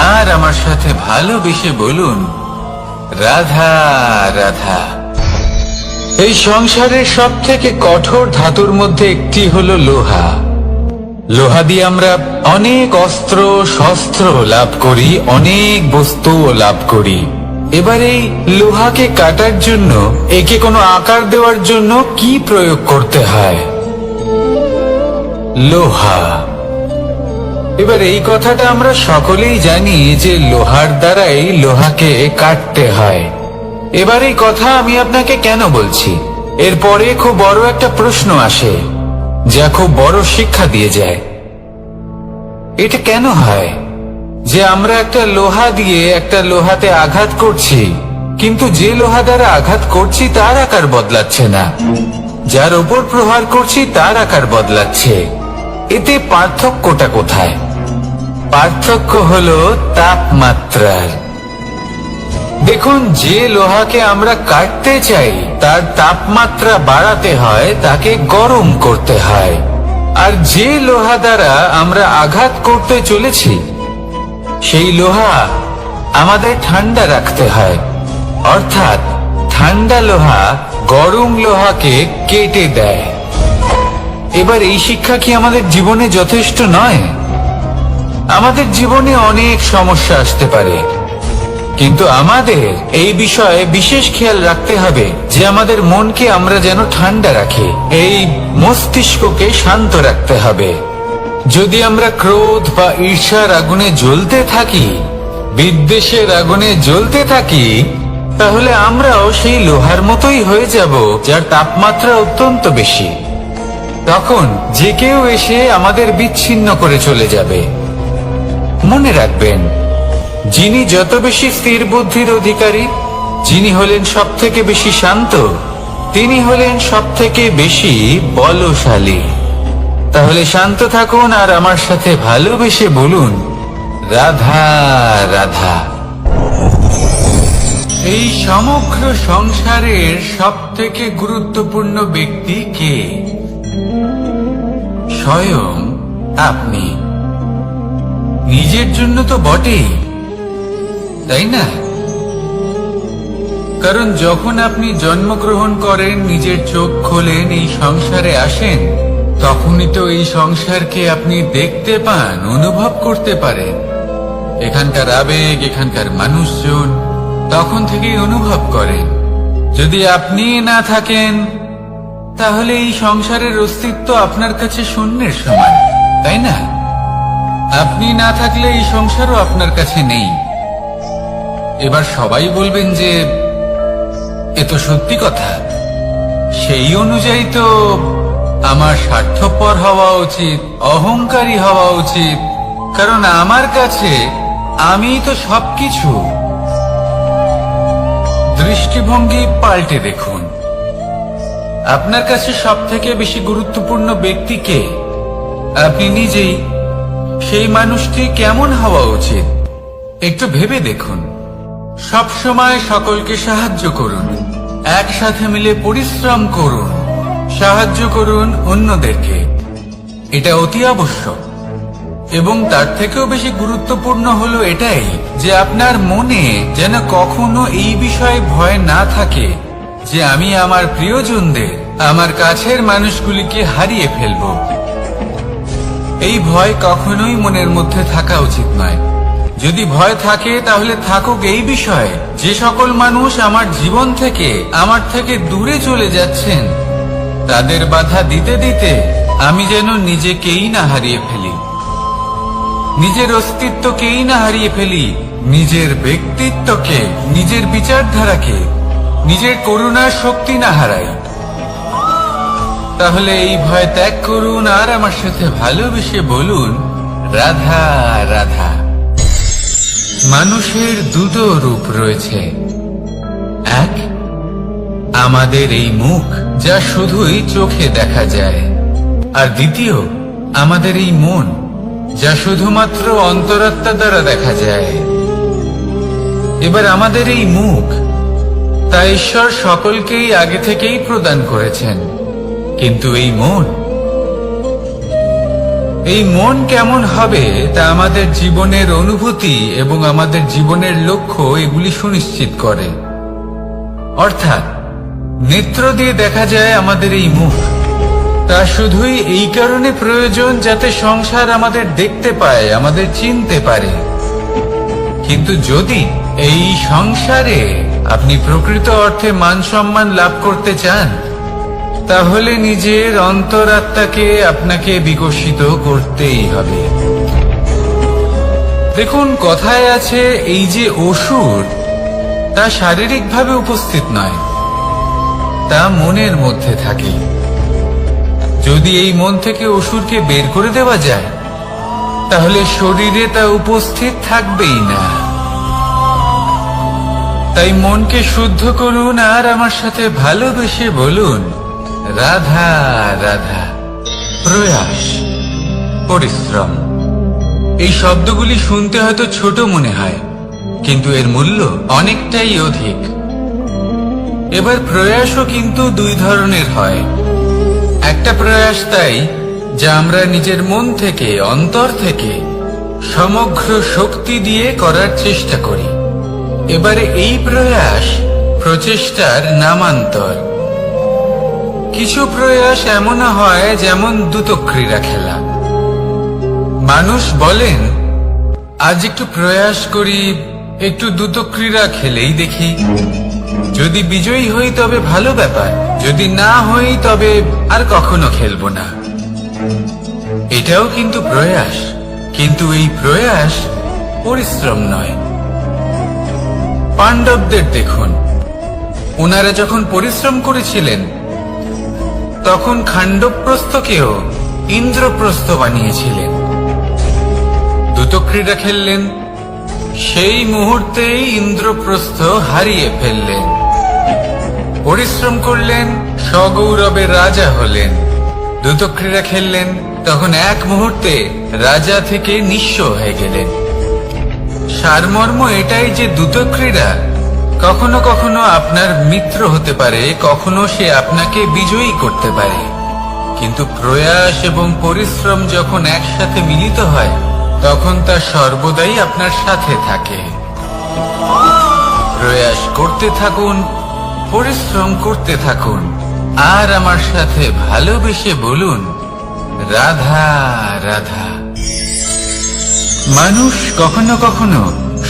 আর আমার সাথে ভালোবেসে বলুন, রাধা রাধা। এই সংসারের সব থেকে কঠোর ধাতুর মধ্যে একটি হলো লোহা। লোহা দিয়ে আমরা অনেক অস্ত্র শস্ত্র লাভ করি, অনেক বস্তুও লাভ করি। এবার এই লোহাকে কাটার জন্য, একে কোনো আকার দেওয়ার জন্য কি প্রয়োগ করতে হয়? লোহা। এবার এই কথাটা আমরা সকলেই জানি যে লোহার দ্বারাই লোহাকে কাটতে হয়। এবার এই কথা আমি আপনাকে কেন বলছি? এরপরে খুব বড় একটা প্রশ্ন আসে যা খুব বড় শিক্ষা দিয়ে যায়। এটা কেন হয় যে আমরা একটা লোহা দিয়ে একটা লোহাতে আঘাত করছি, কিন্তু যে লোহা দ্বারা আঘাত করছি তার আকার বদলাচ্ছে না, যার উপর প্রহার করছি তার আকার বদলাচ্ছে? এতে পার্থক্যটা কোথায়? পার্থক্য হলো তাপমাত্রার। দেখুন, যে লোহাকে আমরা কাটতে চাই তার তাপমাত্রা বাড়াতে হয়, তাকে গরম করতে হয়। আর যে লোহা দ্বারা আমরা আঘাত করতে চলেছি সেই লোহা আমাদের ঠান্ডা রাখতে হয়। অর্থাৎ ঠান্ডা লোহা গরম লোহাকে কেটে দেয়। এবার এই শিক্ষা কি আমাদের জীবনে যথেষ্ট নয়? আমাদের জীবনে অনেক সমস্যা আসতে পারে, কিন্তু আমাদের এই বিষয়ে বিশেষ খেয়াল রাখতে হবে যে আমাদের মনকে আমরা যেন ঠান্ডা রাখি, এই মস্তিষ্ককে শান্ত রাখতে হবে। যদি আমরা ক্রোধ বা ঈর্ষার আগুনে জ্বলতে থাকি, বিদ্বেষের আগুনে জ্বলতে থাকি, তাহলে আমরাও সেই লোহার মতোই হয়ে যাব যার তাপমাত্রা অত্যন্ত বেশি। তখন যে কেউ এসে আমাদের বিচ্ছিন্ন করে চলে যাবে। মনে রাখবেন, যিনি যত বেশি স্থির বুদ্ধির অধিকারী, যিনি হলেন সব থেকে বেশি শান্ত, তিনি হলেন সব থেকে বেশি বলশালী। তাহলে শান্ত থাকুন আর আমার সাথে ভালোবেসে বলুন, রাধা রাধা। এই সমগ্র সংসারের সব থেকে গুরুত্বপূর্ণ ব্যক্তি কে? স্বয়ং আপনি। নিজের জন্য তো বটেই, তাই না? কারণ যখন আপনি জন্মগ্রহণ করেন, নিজের চোখ খোলেন, এই সংসারে আসেন, তখনই তো এই সংসারকে আপনি দেখতে পান, অনুভব করতে পারেন। এখানকার আবেগ, এখানকার মানুষজন তখন থেকেই অনুভব করেন। যদি আপনি না থাকেন তাহলে এই সংসারের অস্তিত্ব আপনার কাছে শূন্যের সমান, তাই না? আপনি না থাকলে এই সংসারও আপনার কাছে নেই। এবার সবাই বলবেন যে এ তো সত্যি কথা, সেই অনুযায়ী তো আমার স্বার্থপর হওয়া উচিত, অহংকারী হওয়া উচিত, কারণ আমার কাছে আমি তো সবকিছু। দৃষ্টিভঙ্গি পাল্টে দেখুন, আপনার কাছে সব থেকে বেশি গুরুত্বপূর্ণ ব্যক্তি কে? আপনি নিজেই। সেই মানুষটি কেমন হওয়া উচিত একটু ভেবে দেখুন। সব সময় সকলকে সাহায্য করুন, একসাথে মিলে পরিশ্রম করুন, সাহায্য করুন অন্যদেরকে। এটা অতি আবশ্যক। এবং তার থেকেও বেশি গুরুত্বপূর্ণ হলো এটাই যে আপনার মনে যেন কখনো এই বিষয়ে ভয় না থাকে যে আমি আমার প্রিয়জনদের, আমার কাছের মানুষগুলিকে হারিয়ে ফেলব। এই ভয় কখনোই মনের মধ্যে থাকা উচিত নয়। যদি ভয় থাকে তাহলে থাকুক এই বিষয়ে যে সকল মানুষ আমার জীবন থেকে আমার থেকে দূরে চলে যাচ্ছেন, তাদের বাধা দিতে দিতে আমি যেন নিজেকেই না হারিয়ে ফেলি, নিজের অস্তিত্বকেই না হারিয়ে ফেলি, নিজের ব্যক্তিত্বকে, নিজের বিচারধারাকে, নিজের করুণার শক্তি না হারাই। তাহলে এই ভয় ত্যাগ করুন আর আমার সাথে ভালোবেসে বলুন, রাধা রাধা। মানুষের দুটো রূপ রয়েছে, এক আমাদের এই মুখ যা শুধুই চোখে দেখা যায়, আর দ্বিতীয় আমাদের এই মন যা শুধুমাত্র অন্তরাত্মা দ্বারা দেখা যায়। এবার আমাদের এই মুখ তা ঈশ্বর সকলকেই আগে থেকেই প্রদান করেছেন, কিন্তু এই মন কেমন হবে তা আমাদের জীবনের অনুভূতি এবং আমাদের জীবনের লক্ষ্য এগুলি সুনিশ্চিত করে। অর্থাৎ নেত্র দিয়ে দেখা যায় আমাদের এই মুখ, তা শুধুই এই কারণে প্রয়োজন যাতে সংসার আমাদের দেখতে পায়, আমাদের চিনতে পারে। কিন্তু যদি এই সংসারে আপনি প্রকৃত অর্থে মান সম্মান লাভ করতে চান, তাহলে নিজের অন্তরাত্মাকে আপনাকে বিকশিত করতেই হবে। দেখুন, কথায় আছে এই যে অসুর, তা শারীরিকভাবে উপস্থিত নয়, তা মনের মধ্যে থাকে। যদি এই মন থেকে অসুরকে বের করে দেওয়া যায়, তাহলে শরীরে তা উপস্থিত থাকবেই না। তাই মনকে শুদ্ধ করুন আর আমার সাথে ভালোবেসে বলুন, রাধা রাধা। প্রয়াস, পরিশ্রম, এই শব্দগুলি শুনতে হয়তো ছোট মনে হয়, কিন্তু এর মূল্য অনেকটাই অধিক। এবার প্রয়াসও কিন্তু দুই ধরনের হয়। একটা প্রয়াস তাই যা আমরা নিজের মন থেকে, অন্তর থেকে সমগ্র শক্তি দিয়ে করার চেষ্টা করি। এবারে এই প্রয়াস প্রচেষ্টার নামান্তর। কিছু প্রয়াস এমন হয় যেমন দ্রুতক্রীড়া খেলা। মানুষ বলেন, আজ একটু প্রয়াস করি, একটু দ্রুতক্রীড়া খেলেই দেখি, যদি বিজয়ী হই তবে ভালো ব্যাপার, যদি না হই তবে আর কখনো খেলবো না। এটাও কিন্তু প্রয়াস, কিন্তু এই প্রয়াস পরিশ্রম নয়। পাণ্ডবদের দেখুন, ওনারা যখন পরিশ্রম করেছিলেন তখন খাণ্ডবপ্রস্থকেও ইন্দ্রপ্রস্থ বানিয়েছিলেন। দ্রুতক্রীড়া খেললেন, সেই মুহূর্তেই ইন্দ্রপ্রস্থ হারিয়ে ফেললেন। পরিশ্রম করলেন, সগৌরবে রাজা হলেন। দ্রুতক্রীড়া খেললেন, তখন এক মুহূর্তে রাজা থেকে নিঃস্ব হয়ে গেলেন। সারমর্ম এটাই যে দ্রুতক্রীড়া কখনো কখনো আপনার মিত্র হতে পারে, কখনো সে আপনাকে বিজয়ী করতে পারে, কিন্তু প্রয়াস এবং পরিশ্রম যখন একসাথে মিলিত হয় তখন তা সর্বদাই আপনার সাথে থাকে। প্রয়াস করতে থাকুন, পরিশ্রম করতে থাকুন, আর আমার সাথে ভালোবেসে বলুন, রাধা রাধা। মানুষ কখনো কখনো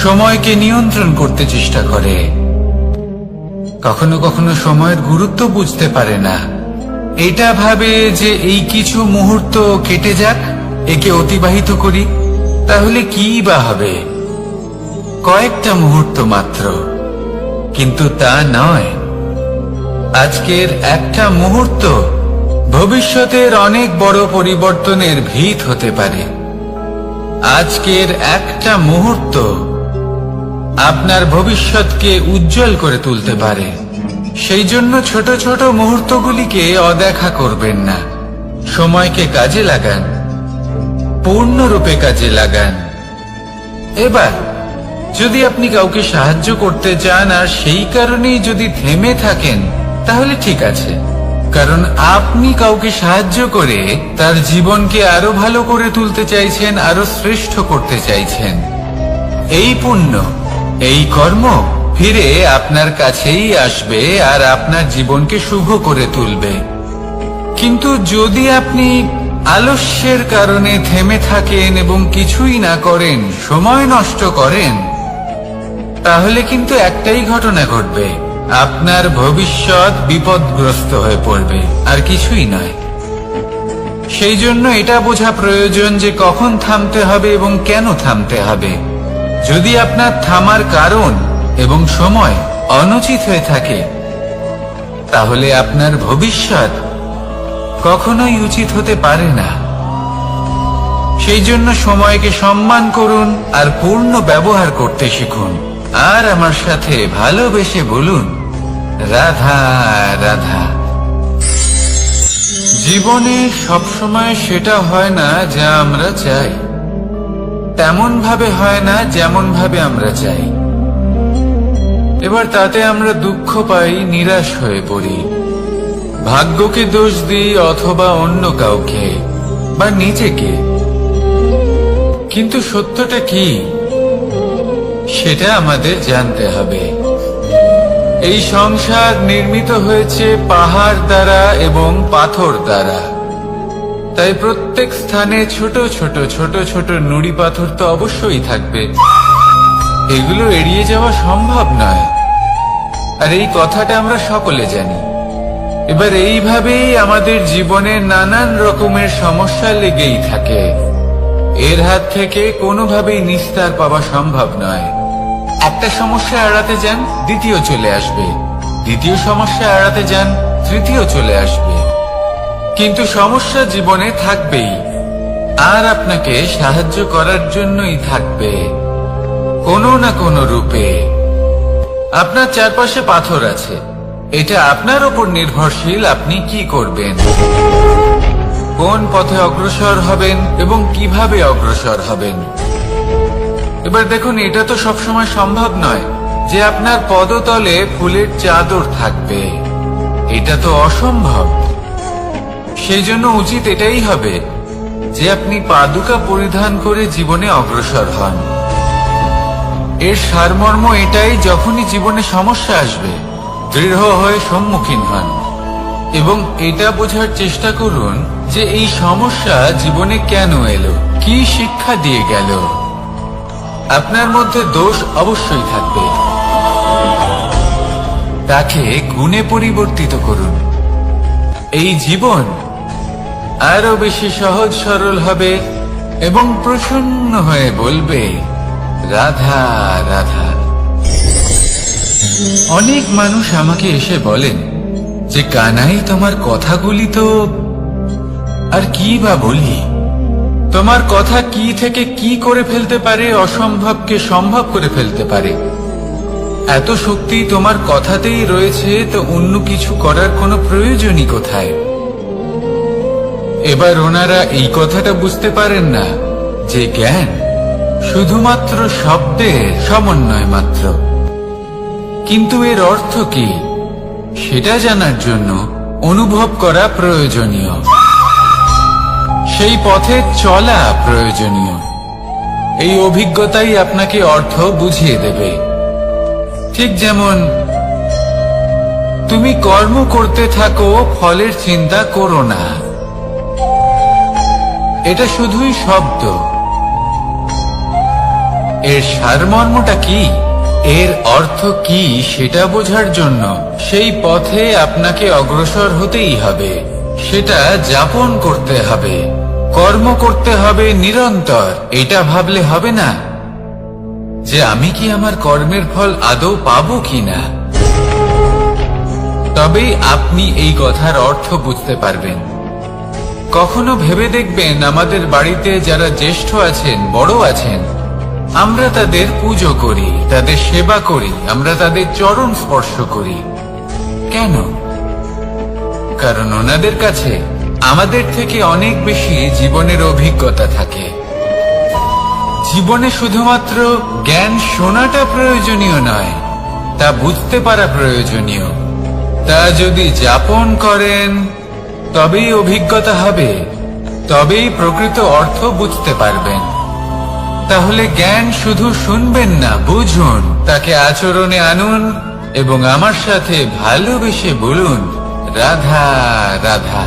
সময়কে নিয়ন্ত্রণ করতে চেষ্টা করে, কখনো কখনো সময়ের গুরুত্ব বুঝতে পারে না। এটা ভাবে যে এই কিছু মুহূর্ত কেটে যাক, একে অতিবাহিত করি, তাহলে কি বা হবে, কয়েকটা মুহূর্ত মাত্র। কিন্তু তা নয়। আজকের একটা মুহূর্ত ভবিষ্যতের অনেক বড় পরিবর্তনের ভিত হতে পারে। আজকের একটা মুহূর্ত আপনার ভবিষ্যৎকে উজ্জ্বল করে তুলতে পারে। সেই জন্য ছোট ছোট মুহূর্তগুলিকে অদেখা করবেন না। সময়কে কাজে লাগান, পূর্ণরূপে কাজে লাগান। এবার যদি আপনি কাউকে সাহায্য করতে চান আর সেই কারণেই যদি থেমে থাকেন, তাহলে ঠিক আছে, কারণ আপনি কাউকে সাহায্য করে তার জীবনকে আরো ভালো করে তুলতে চাইছেন, আরো শ্রেষ্ঠ করতে চাইছেন। এই পুণ্য, এই কর্ম ফিরে আপনার কাছেই আসবে আর আপনার জীবনকে শুভ করে তুলবে। কিন্তু যদি আপনি আলস্যের কারণে থেমে থাকেন এবং কিছুই না করেন, সময় নষ্ট করেন, তাহলে কিন্তু একটাই ঘটনা ঘটবে, আপনার ভবিষ্যৎ বিপদগ্রস্ত হয়ে পড়বে, আর কিছুই নয়। সেই জন্য এটা বোঝা প্রয়োজন যে কখন থামতে হবে এবং কেন থামতে হবে। যদি আপনার থামার কারণ এবং সময় অনুচিত হয়ে থাকে, তাহলে আপনার ভবিষ্যৎ কখনোই উচিত হতে পারে না। সেই জন্য সময়কে সম্মান করুন আর পূর্ণ ব্যবহার করতে শিখুন। আর আমার সাথে ভালোবেসে বলুন, রাধা রাধা। জীবনে সবসময় সেটা হয় না যা আমরা চাই, তেমন ভাবে হয় না যেমন ভাবে আমরা চাই। এবার তাতে আমরা দুঃখ পাই, নিরাশ হয়ে পড়ি, ভাগ্যকে দোষ দিই অথবা অন্য কাউকে বা নিজেকে। কিন্তু সত্যটা কি সেটা আমাদের জানতে হবে। এই সংসার নির্মিত হয়েছে পাহাড় দ্বারা এবং পাথর দ্বারা, তাই প্রত্যেক স্থানে ছোট ছোট ছোট ছোট নুড়ি পাথর তো অবশ্যই থাকবে। এগুলো এড়িয়ে যাওয়া সম্ভব নয়, আর এই কথাটা আমরা সকলে জানি। এবার এইভাবেই আমাদের জীবনে নানান রকমের সমস্যা লেগেই থাকে। এর হাত থেকে কোনোভাবেই নিস্তার পাওয়া সম্ভব নয়। একটা সমস্যা এড়াতে যান, দ্বিতীয় চলে আসবে, দ্বিতীয় সমস্যা এড়াতে যান, তৃতীয় চলে আসবে। কিন্তু সমস্যা জীবনে থাকবেই, আর আপনাকে সাহায্য করার জন্যই থাকবে কোনো না কোনো রূপে। আপনার চারপাশে পাথর আছে, এটা আপনার উপর নির্ভরশীল আপনি কি করবেন, কোন পথে অগ্রসর হবেন এবং কিভাবে অগ্রসর হবেন। এবার দেখুন, এটা তো সবসময় সম্ভব নয় যে আপনার পদতলে ফুলের চাদর থাকবে, এটা তো অসম্ভব। সেই জন্য উচিত এটাই হবে যে আপনি পাদুকা পরিধান করে জীবনে অগ্রসর হন। এর সারমর্ম এটাই, যখনই জীবনে সমস্যা আসবে দৃঢ় হয়ে সম্মুখীন হন এবং এটা বোঝার চেষ্টা করুন যে এই সমস্যা জীবনে কেন এলো, কি শিক্ষা দিয়ে গেল। আপনার মধ্যে দোষ অবশ্যই থাকবে, তাকে গুণে পরিবর্তিত করুন। এই জীবন আরো বেশি সহজ সরল হবে এবং প্রসন্ন হয়ে বলবে, রাধা রাধা। অনেক মানুষ আমাকে এসে বলেন যে কানাই, তোমার কথাগুলি তো আর কি বা বলি, তোমার কথা কি থেকে কি করে ফেলতে পারে, অসম্ভবকে সম্ভব করে ফেলতে পারে। এত শক্তি তোমার কথাতেই রয়েছে, তো অন্য কিছু করার কোনো প্রয়োজনই কোথায়? এবার ওনারা এই কথাটা বুঝতে পারেন না যে জ্ঞান শুধুমাত্র শব্দের সমন্বয় মাত্র, কিন্তু এর অর্থ কি সেটা জানার জন্য অনুভব করা প্রয়োজনীয়, সেই পথে চলা প্রয়োজনীয়। এই অভিজ্ঞতাই আপনাকে অর্থ বুঝিয়ে দেবে। ঠিক যেমন তুমি কর্ম করতে থাকো, ফলের চিন্তা করো না, এটা শুধুই শব্দ। এর সারমর্মটা কি, এর অর্থ কি সেটা বোঝার জন্য সেই পথে আপনাকে অগ্রসর হতেই হবে, সেটা যাপন করতে হবে, কর্ম করতে হবে নিরন্তর। এটা ভাবলে হবে না যে আমি কি আমার কর্মের ফল আদৌ পাবো কিনা, তবেই আপনি এই কথার অর্থ বুঝতে পারবেন। কখনো ভেবে দেখবেন, আমাদের বাড়িতে যারা জ্যেষ্ঠ আছেন, বড় আছেন, আমরা তাদের পুজো করি, তাদের সেবা করি, আমরা তাদের চরণ স্পর্শ করি। কেন? কারণ ওনাদের কাছে আমাদের থেকে অনেক বেশি জীবনের অভিজ্ঞতা থাকে। জীবনে শুধুমাত্র জ্ঞান শোনাটা প্রয়োজনীয় নয়, তা বুঝতে পারা প্রয়োজনীয়। তা যদি যাপন করেন তবেই অভিজ্ঞতা হবে, তবেই প্রকৃত অর্থ বুঝতে পারবেন। তাহলে জ্ঞান শুধু শুনবেন না, বুঝুন, তাকে আচরণে আনুন এবং আমার সাথে ভালোবেসে বলুন, রাধা রাধা।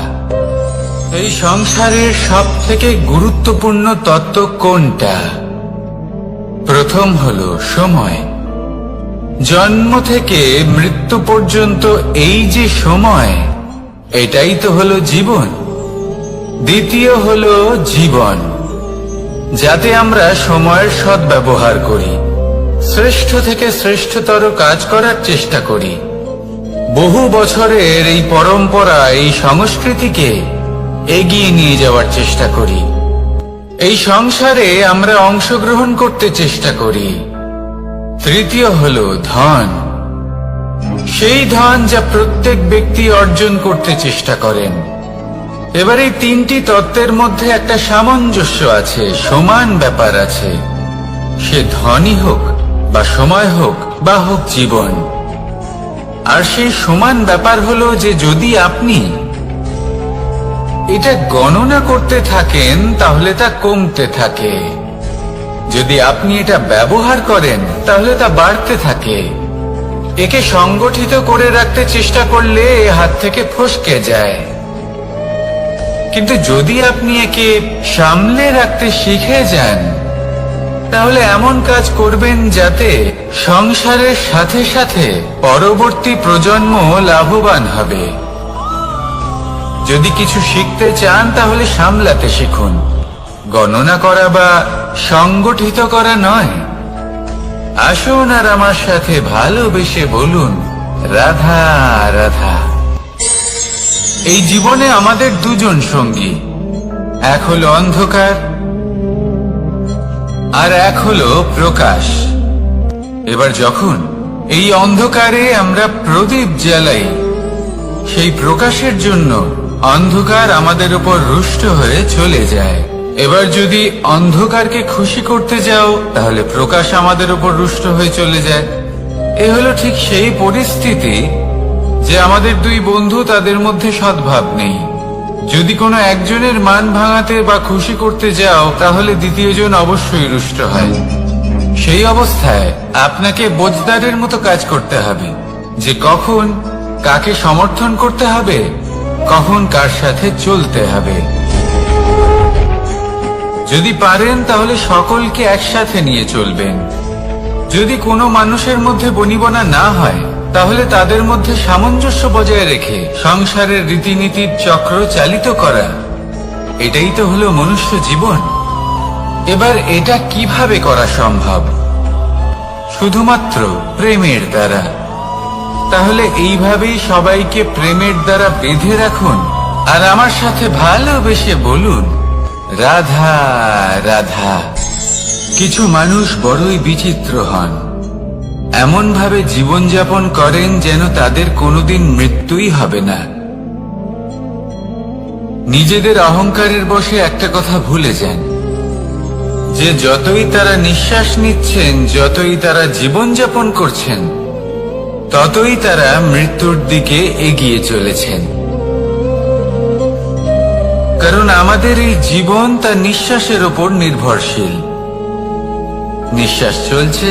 এই সংসারের সব থেকে গুরুত্বপূর্ণ তত্ত্ব কোনটা? প্রথম হলো সময়। জন্ম থেকে মৃত্যু পর্যন্ত এই যে সময়, এটাই তো হলো জীবন। দ্বিতীয় হলো জীবন, যাতে আমরা সময়ের সদ্ব্যবহার করি, শ্রেষ্ঠ থেকে শ্রেষ্ঠতর কাজ করার চেষ্টা করি। বহু বছরের এই পরম্পরা, এই সংস্কৃতিকে এগিয়ে নিয়ে যাওয়ার চেষ্টা করি। এই সংসারে আমরা অংশগ্রহণ করতে চেষ্টা করি। তৃতীয় হলো ধন, সেই ধন যা প্রত্যেক ব্যক্তি অর্জন করতে চেষ্টা করেন। এবার এই তিনটি তত্ত্বের মধ্যে একটা সামঞ্জস্য আছে, সমান ব্যাপার আছে। সে ধনই হোক বা সময় হোক বা হোক জীবন। আর সেই সমান ব্যাপার হলো যে যদি আপনি এটা গণনা করতে থাকেন তাহলে তা কমতে থাকে, যদি আপনি এটা ব্যবহার করেন তাহলে তা বাড়তে থাকে। একে সংগঠিত করে রাখতে চেষ্টা করলে এ হাত থেকে ফসকে যায়, কিন্তু যদি আপনি একে সামলে রাখতে শিখে যান তাহলে এমন কাজ করবেন যাতে সংসারের সাথে সাথে পরবর্তী প্রজন্ম লাভবান হবে। যদি কিছু শিখতে চান তাহলে সামলাতে শিখুন, গণনা করা বা সংগঠিত করা নয়। আসুন আর আমার সাথে ভালোবেসে বলুন, রাধা রাধা। এই জীবনে আমাদের দুজন সঙ্গী, এক হলো অন্ধকার আর এক হলো প্রকাশ। এবার যখন এই অন্ধকারে আমরা প্রদীপ জ্বালাই, সেই প্রকাশের জন্য অন্ধকার আমাদের উপর রুষ্ট হয়ে চলে যায়। এবার যদি অন্ধকারকে খুশি করতে যাও তাহলে প্রকাশ আমাদের উপর রুষ্ট হয়ে চলে যায়। এ হলো ঠিক সেই পরিস্থিতি যে আমাদের দুই বন্ধু, তাদের মধ্যে সদ্ভাব নেই। যদি কোনো একজনের মান ভাঙাতে বা খুশি করতে যাও তাহলে দ্বিতীয়জন অবশ্যই রুষ্ট হয়। সেই অবস্থায় আপনাকে বোঝদারের মতো কাজ করতে হবে যে কখন কাকে সমর্থন করতে হবে, কখন কার সাথে চলতে হবে। যদি পারেন তাহলে সকলকে একসাথে নিয়ে চলবেন। যদি কোনো মানুষের মধ্যে বনিবনা না হয় তাহলে তাদের মধ্যে সামঞ্জস্য বজায় রেখে সংসারের রীতিনীতির চক্র চালিত করা, এটাই তো হলো মনুষ্য জীবন। এবার এটা কিভাবে করা সম্ভব? শুধুমাত্র প্রেমের দ্বারা। তাহলে এইভাবেই সবাইকে প্রেমের দ্বারা বেঁধে রাখুন আর আমার সাথে ভালোবেসে বলুন, রাধা রাধা। কিছু মানুষ বড়ই বিচিত্র হন, এমন ভাবে জীবনযাপন করেন যেন তাদের কোনোদিন মৃত্যুই হবে না। নিজেদের অহংকারের বশে একটা কথা ভুলে যান যে যতই তারা নিঃশ্বাস নিচ্ছেন, যতই তারা জীবনযাপন করছেন, ততই তারা মৃত্যুর দিকে এগিয়ে চলেছেন। কারণ আমাদের এই জীবন তার নিঃশ্বাসের ওপর নির্ভরশীল। নিঃশ্বাস চলছে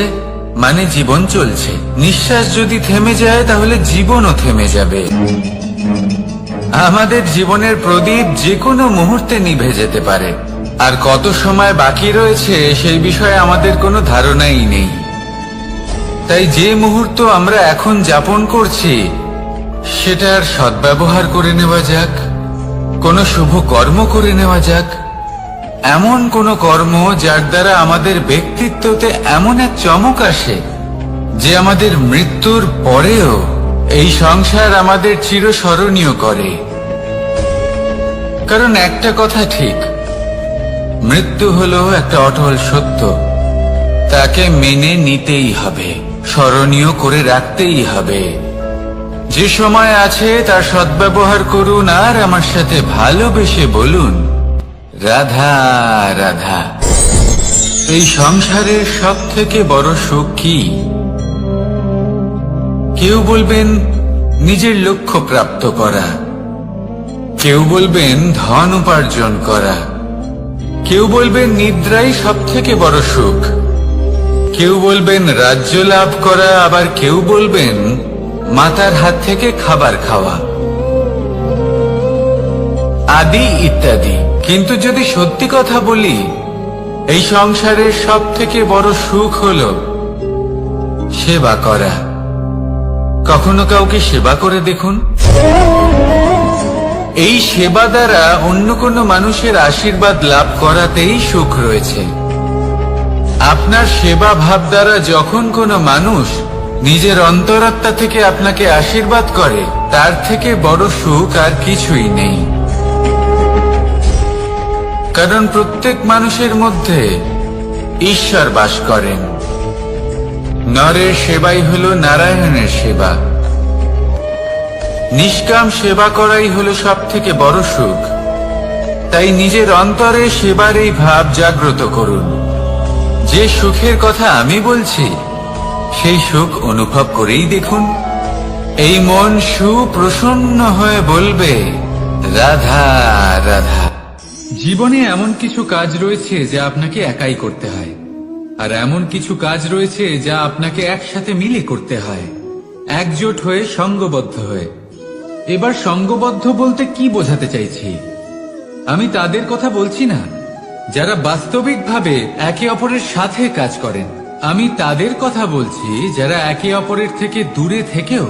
মানে জীবন চলছে। নিঃশ্বাস যদি থেমে যায় তাহলে জীবনও থেমে যাবে। আমাদের জীবনের প্রদীপ যে কোনো মুহূর্তে নিভে যেতে পারে, আর কত সময় বাকি রয়েছে সেই বিষয়ে আমাদের কোনো ধারণাই নেই। তাই যে মুহূর্ত আমরা এখন যাপন করছি সেটার সদ্ব্যবহার করে নেওয়া যাক, কোনো শুভ কর্ম করে নেওয়া যাক, এমন কোনো কর্ম যার দ্বারা আমাদের ব্যক্তিত্বতে এমন এক চমক আসে যে আমাদের মৃত্যুর পরেও এই সংসার আমাদের চিরস্মরণীয় করে। কারণ একটা কথা ঠিক, মৃত্যু হলো একটা অটল সত্য, তাকে মেনে নিতেই হবে, স্মরণীয় করে রাখতেই হবে। যে সময় আছে তার সদ্ব্যবহার করুন আর আমার সাথে ভালোবেসে বলুন, রাধা রাধা। এই সংসারের সব থেকে বড় সুখ কি? কেউ বলবেন নিজের লক্ষ্য প্রাপ্ত করা, কেউ বলবেন ধন উপার্জন করা, কেউ বলবেন নিদ্রাই সব থেকে বড় সুখ, কেউ বলবেন রাজ্য লাভ করা, আবার কেউ বলবেন মাতার হাত থেকে খাবার খাওয়া। আদি ইত্যাদি। কিন্তু যদি সত্যি কথা বলি, এই সংসারের সব থেকে বড় সুখ হলো সেবা করা। কখনো কাউকে সেবা করে দেখুন। এই সেবা দ্বারা অন্য কোনো মানুষের আশীর্বাদ লাভ করাতেই সুখ রয়েছে। আপনার সেবা ভাব দ্বারা যখন কোনো মানুষ নিজের অন্তরাত্মা থেকে আপনাকে আশীর্বাদ করে, তার থেকে বড় সুখ আর কিছুই নেই। কারণ প্রত্যেক মানুষের মধ্যে ঈশ্বর বাস করেন। নরের সেবাই হলো নারায়ণের সেবা। নিষ্কাম সেবা করাই হলো সব থেকে বড় সুখ। তাই নিজের অন্তরে সেবার এই ভাব জাগ্রত করুন। যে সুখের কথা আমি বলছি, সেই সুখ অনুভব করেই দেখুন। এই মন সুপ্রসন্ন হয়ে বলবে, রাধা রাধা। জীবনে এমন কিছু কাজ রয়েছে যা আপনাকে একাই করতে হয়, আর এমন কিছু কাজ রয়েছে যা আপনাকে একসাথে মিলে করতে হয়, একজোট হয়ে, সঙ্গবদ্ধ হয়ে। এবার সঙ্গবদ্ধ বলতে কি বোঝাতে চাইছি? আমি তাদের কথা বলছি না যারা বাস্তবিকভাবে একে অপরের সাথে কাজ করেন। আমি তাদের কথা বলছি যারা একে অপরের থেকে দূরে থেকেও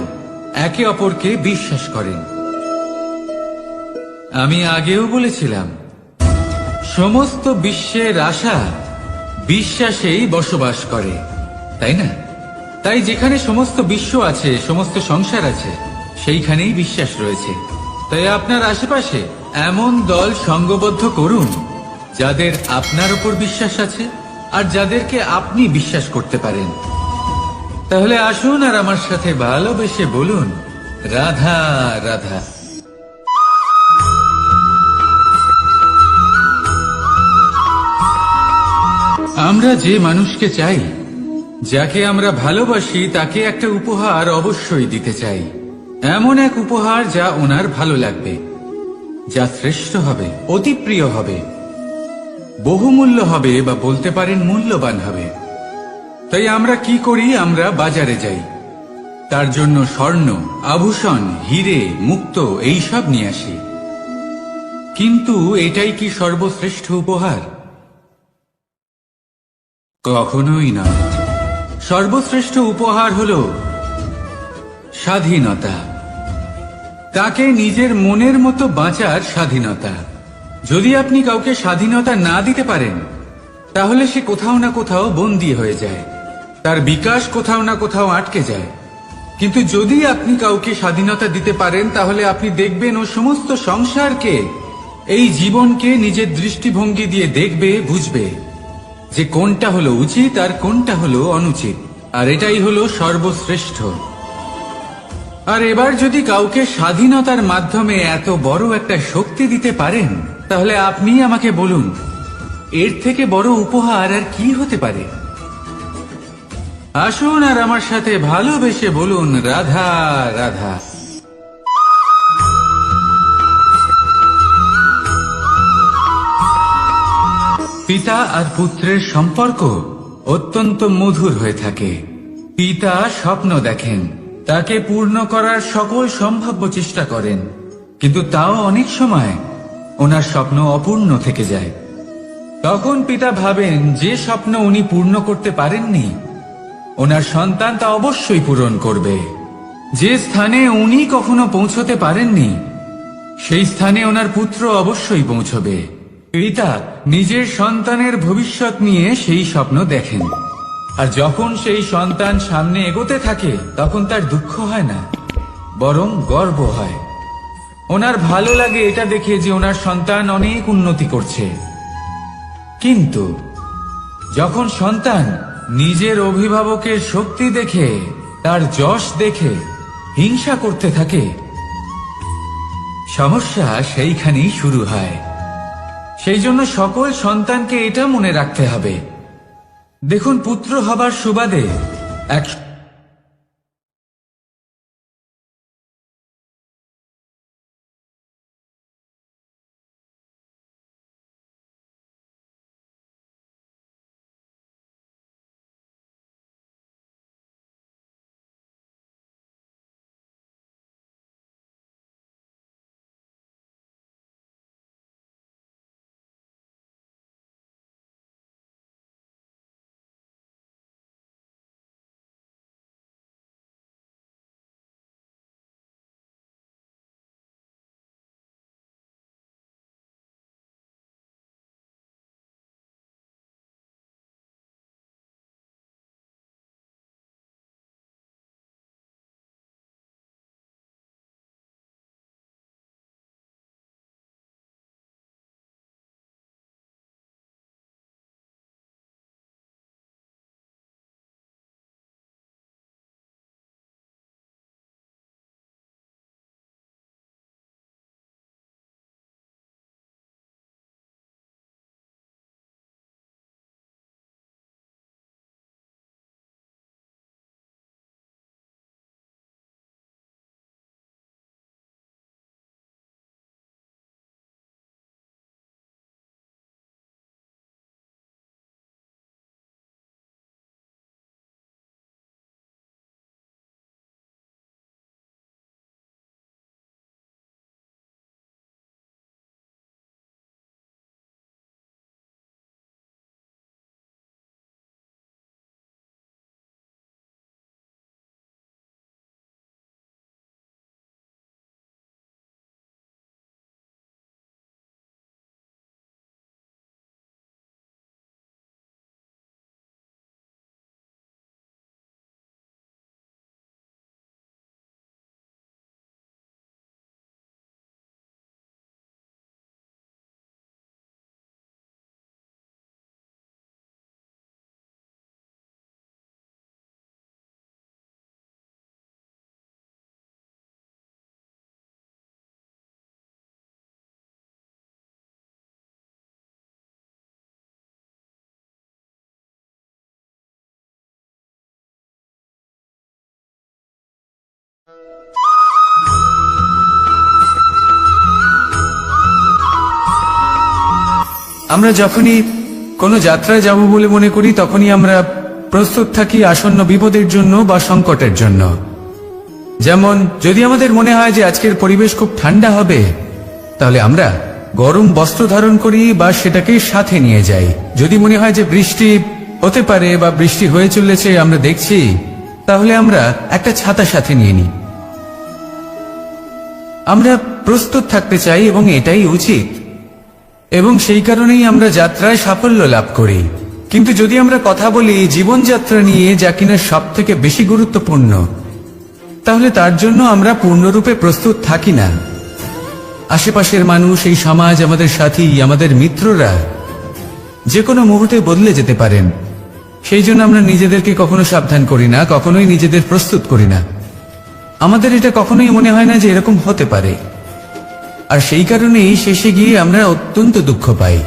একে অপরকে বিশ্বাস করেন। আমি আগেও বলেছিলাম, সমস্ত বিশ্বের আশা বিশ্বাসেই বসবাস করে, তাই না? তাই যেখানে সমস্ত বিশ্ব আছে, সমস্ত সংসার আছে, সেইখানেই বিশ্বাস রয়েছে। তাই আপনার আশেপাশে এমন দল সঙ্গবদ্ধ করুন যাদের আপনার উপর বিশ্বাস আছে আর যাদেরকে আপনি বিশ্বাস করতে পারেন। তাহলে আসুন আর আমার সাথে ভালোবেসে বলুন, রাধা রাধা। আমরা যে মানুষকে চাই, যাকে আমরা ভালোবাসি, তাকে একটা উপহার অবশ্যই দিতে চাই। এমন এক উপহার যা ওনার ভালো লাগবে, যা শ্রেষ্ঠ হবে, অতি প্রিয় হবে, বহুমূল্য হবে, বা বলতে পারেন মূল্যবান হবে। তাই আমরা কি করি? আমরা বাজারে যাই, তার জন্য স্বর্ণ, আভূষণ, হিরে, মুক্ত এইসব নিয়ে আসি। কিন্তু এটাই কি সর্বশ্রেষ্ঠ উপহার? কখনোই না। সর্বশ্রেষ্ঠ উপহার হলো স্বাধীনতা। তাকে নিজের মনের মতো বাঁচার স্বাধীনতা। যদি আপনি কাউকে স্বাধীনতা না দিতে পারেন, তাহলে সে কোথাও না কোথাও বন্দী হয়ে যায়, তার বিকাশ কোথাও না কোথাও আটকে যায়। কিন্তু যদি আপনি কাউকে স্বাধীনতা দিতে পারেন, তাহলে আপনি দেখবেন ও সমস্ত সংসারকে, এই জীবনকে নিজের দৃষ্টিভঙ্গি দিয়ে দেখবে, বুঝবে যে কোনটা হলো উচিত আর কোনটা হলো অনুচিত। আর এটাই হলো সর্বশ্রেষ্ঠ। আর এবার যদি কাউকে স্বাধীনতার মাধ্যমে এত বড় একটা শক্তি দিতে পারেন, তাহলে আপনি আমাকে বলুন, এর থেকে বড় উপহার আর কি হতে পারে? আসুন আর আমার সাথে ভালোবেসে বলুন, রাধা রাধা। পিতা আর পুত্রের সম্পর্ক অত্যন্ত মধুর হয়ে থাকে। পিতা স্বপ্ন দেখেন, তাকে পূর্ণ করার সকল সম্ভাব্য চেষ্টা করেন, কিন্তু তাও অনেক সময় ওনার স্বপ্ন অপূর্ণ থেকে যায়। তখন পিতা ভাবেন, যে স্বপ্ন উনি পূর্ণ করতে পারেননি, ওনার সন্তান তা অবশ্যই পূরণ করবে। যে স্থানে উনি কখনো পৌঁছতে পারেননি, সেই স্থানে ওনার পুত্র অবশ্যই পৌঁছবে। পিতা নিজের সন্তানের ভবিষ্যৎ নিয়ে সেই স্বপ্ন দেখেন, আর যখন সেই সন্তান সামনে এগোতে থাকে, তখন তার দুঃখ হয় না, বরং গর্ব হয়। ওনার ভালো লাগে এটা দেখে যে ওনার সন্তান অনেক উন্নতি করছে। কিন্তু যখন সন্তান নিজের অভিভাবকের শক্তি দেখে, তার যশ দেখে হিংসা করতে থাকে, সমস্যা সেইখানেই শুরু হয়। সেই জন্য সকল সন্তানকে এটা মনে রাখতে হবে, দেখুন, পুত্র হবার সুবাদে এক আমরা যখনই কোনো যাত্রায় যাব বলে মনে করি তখনই আমরা প্রস্তুত থাকি আসন্ন বিপদের জন্য বা সংকটের জন্য। যেমন যদি আমাদের মনে হয় যে আজকের পরিবেশ খুব ঠান্ডা হবে, তাহলে আমরা গরম বস্ত্র ধারণ করি বা সেটাকে সাথে নিয়ে যাই। যদি মনে হয় যে বৃষ্টি হতে পারে বা বৃষ্টি হয়ে চলেছে আমরা দেখছি, তাহলে আমরা একটা ছাতা সাথে নিয়ে নিই। আমরা প্রস্তুত থাকতে চাই এবং এটাই উচিত, এবং সেই কারণেই আমরা যাত্রায় সাফল্য লাভ করি। কিন্তু যদি আমরা কথা বলি জীবনযাত্রা নিয়ে, যা কিনা সব থেকে বেশি গুরুত্বপূর্ণ, তাহলে তার জন্য আমরা পূর্ণরূপে প্রস্তুত থাকি না। আশেপাশের মানুষ, এই সমাজ, আমাদের সাথী, আমাদের মিত্ররা যে কোনো মুহূর্তে বদলে যেতে পারেন। সেই জন্য আমরা নিজেদেরকে কখনো সাবধান করি না, কখনোই নিজেদের প্রস্তুত করি না। আমাদের এটা কখনোই মনে হয় না যে এরকম হতে পারে, আর সেই কারণেই শেষে গিয়ে আমরা অত্যন্ত দুঃখ পাই।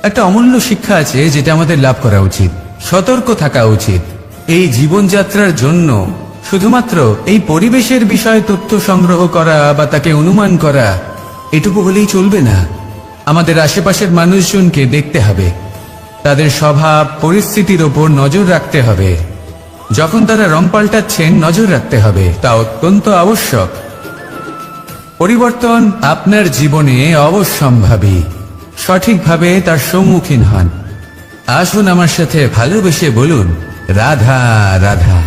একটা অমূল্য শিক্ষা আছে যেটা আমাদের লাভ করা উচিত। সতর্ক থাকা উচিত। এই জীবনযাত্রার জন্য শুধুমাত্র এই পরিবেশের বিষয়ে তথ্য সংগ্রহ করা বা তাকে অনুমান করা এটুকু হলেই চলবে না। আমাদের আশেপাশের মানুষজনকে দেখতে হবে, তাদের স্বভাব পরিস্থিতির ওপর নজর রাখতে হবে। যখন তারা রং পাল্টাচ্ছেন নজর রাখতে হবে, তা অত্যন্ত আবশ্যক। পরিবর্তন আপনার জীবনে অবশ্যম্ভাবী। সঠিকভাবে তার সম্মুখীন হন। আসুন আমার সাথে ভালোবেসে বলুন, রাধা রাধা।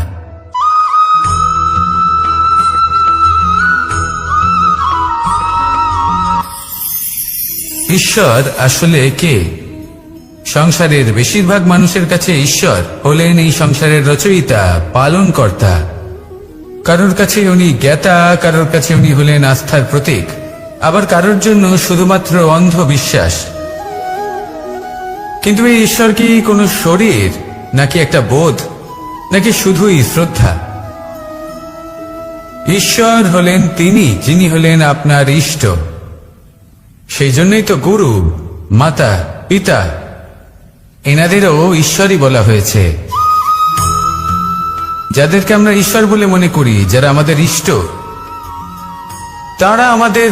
ঈশ্বর আসলে কে? সংসারের বেশিরভাগ মানুষের কাছে ঈশ্বর হলেন এই সংসারের রচয়িতা, পালনকর্তা। কারোর কাছে উনি জ্ঞাতা, কারোর কাছে উনি হলেন আস্থার প্রতীক, আবার কারোর জন্য শুধুমাত্র অন্ধ বিশ্বাস। কিন্তু এই ঈশ্বর কি কোনো শরীর, নাকি একটা বোধ, নাকি শুধুই শ্রদ্ধা? ঈশ্বর হলেন তিনি যিনি হলেন আপনার ইষ্ট। সেই জন্যই তো গুরু, মাতা, পিতা এনাদেরও ঈশ্বরই বলা হয়েছে। যাদেরকে আমরা ঈশ্বর বলে মনে করি, যারা আমাদের ইষ্ট, তারা আমাদের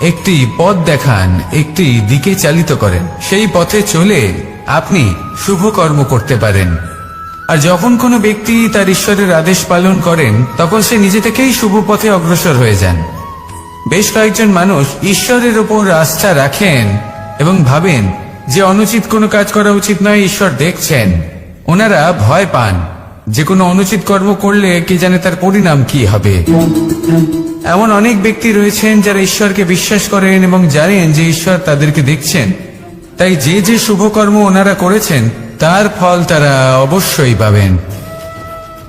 একটি পথ দেখান, একটি দিকে চালিত করেন। সেই পথে চলে আপনি শুভ কর্ম করতে পারেন। আর যখন কোনো ব্যক্তি তার ঈশ্বরের আদেশ পালন করেন, তখন সে নিজে থেকেই শুভ পথে অগ্রসর হয়ে যান। বেশ কয়েকজন মানুষ ঈশ্বরের ওপর আস্থা রাখেন এবং ভাবেন যে অনুচিত কোনো কাজ করা উচিত নয়, ঈশ্বর দেখছেন। ওনারা ভয় পান যে কোনো অনুচিত কর্ম করলে কে জানে তার পরিণাম কি হবে। এমন অনেক ব্যক্তি রয়েছেন যারা ঈশ্বরকে বিশ্বাস করেন এবং জানেন যে ঈশ্বর তাদেরকে দেখছেন, তাই যে যে শুভ কর্ম ওনারা করেছেন তার ফল তারা অবশ্যই পাবেন।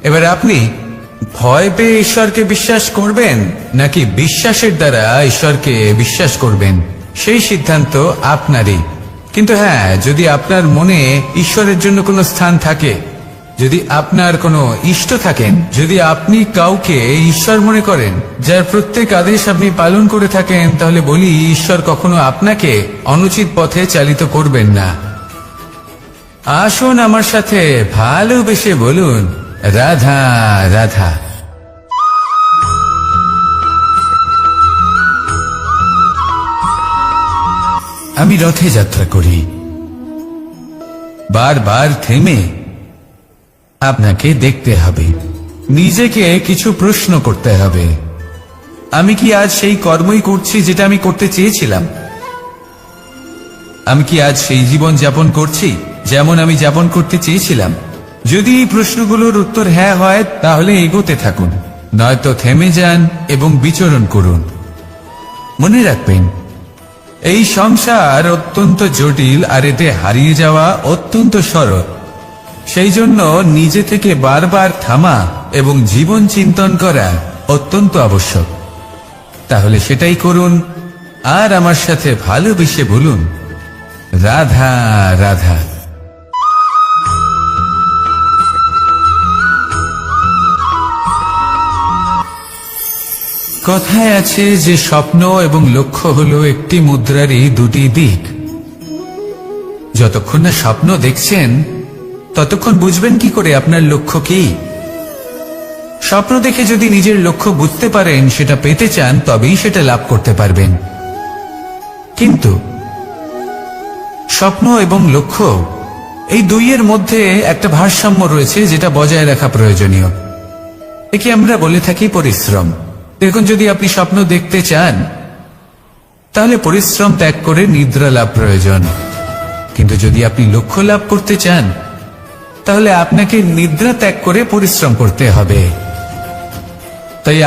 এবার আপনি ভয় পেয়ে ঈশ্বরকে বিশ্বাস করবেন নাকি বিশ্বাসের দ্বারা ঈশ্বরকে বিশ্বাস করবেন, সেই সিদ্ধান্ত আপনারই। কিন্তু হ্যাঁ, যদি আপনার মনে ঈশ্বরের জন্য কোনো স্থান থাকে, যদি আপনার কোনো ইষ্ট থাকেন, যদি আপনি কাউকে ঈশ্বর মনে করেন, যার প্রত্যেক আদেশ আপনি পালন করে থাকেন, তাহলে বলি ঈশ্বর কখনো আপনাকে অনুচিত পথে চালিত করবেন না। আসুন আমার সাথে ভালোবেসে বলুন, রাধা রাধা। আমি রথে যাত্রা করি। বারবার থেমে আপনাকে দেখতে হবে, নিজেকে কিছু প্রশ্ন করতে হবে। আমি কি আজ সেই কর্মই করছি যেটা আমি করতে চেয়েছিলাম? আমি কি আজ সেই জীবন যাপন করছি যেমন আমি যাপন করতে চেয়েছিলাম? যদি এই প্রশ্নগুলোর উত্তর হ্যাঁ হয়, তাহলে এগোতে থাকুন, নয়তো থেমে যান এবং বিচরণ করুন। মনে রাখবেন, এই সংসার অত্যন্ত জটিল, আর এতে হারিয়ে যাওয়া অত্যন্ত সরল। সেই জন্য নিজে থেকে বারবার থামা এবং জীবন চিন্তন করা অত্যন্ত আবশ্যক। তাহলে সেটাই করুন, আর আমার সাথে ভালোবেসে বলুন, রাধা রাধা। কথায় আছে যে স্বপ্ন এবং লক্ষ্য হলো একটি মুদ্রারই দুটি দিক। যতক্ষণ না স্বপ্ন দেখছেন, ততক্ষণ বুঝবেন কি করে আপনার লক্ষ্য কি? স্বপ্ন দেখে যদি নিজের লক্ষ্য বুঝতে পারেন, সেটা পেতে চান, তবেই সেটা লাভ করতে পারবেন। কিন্তু স্বপ্ন এবং লক্ষ্য এই দুইয়ের মধ্যে একটা ভারসাম্য রয়েছে, যেটা বজায় রাখা প্রয়োজনীয়। একে আমরা বলে থাকি পরিশ্রম। দেখুন, যদি আপনি স্বপ্ন দেখতে চান, তাহলে পরিশ্রম ত্যাগ করে নিদ্রা লাভ প্রয়োজন। কিন্তু যদি আপনি লক্ষ্য লাভ করতে চান, তাহলে আপনাকে নিদ্রা ত্যাগ করে পরিশ্রম করতে হবে। তাই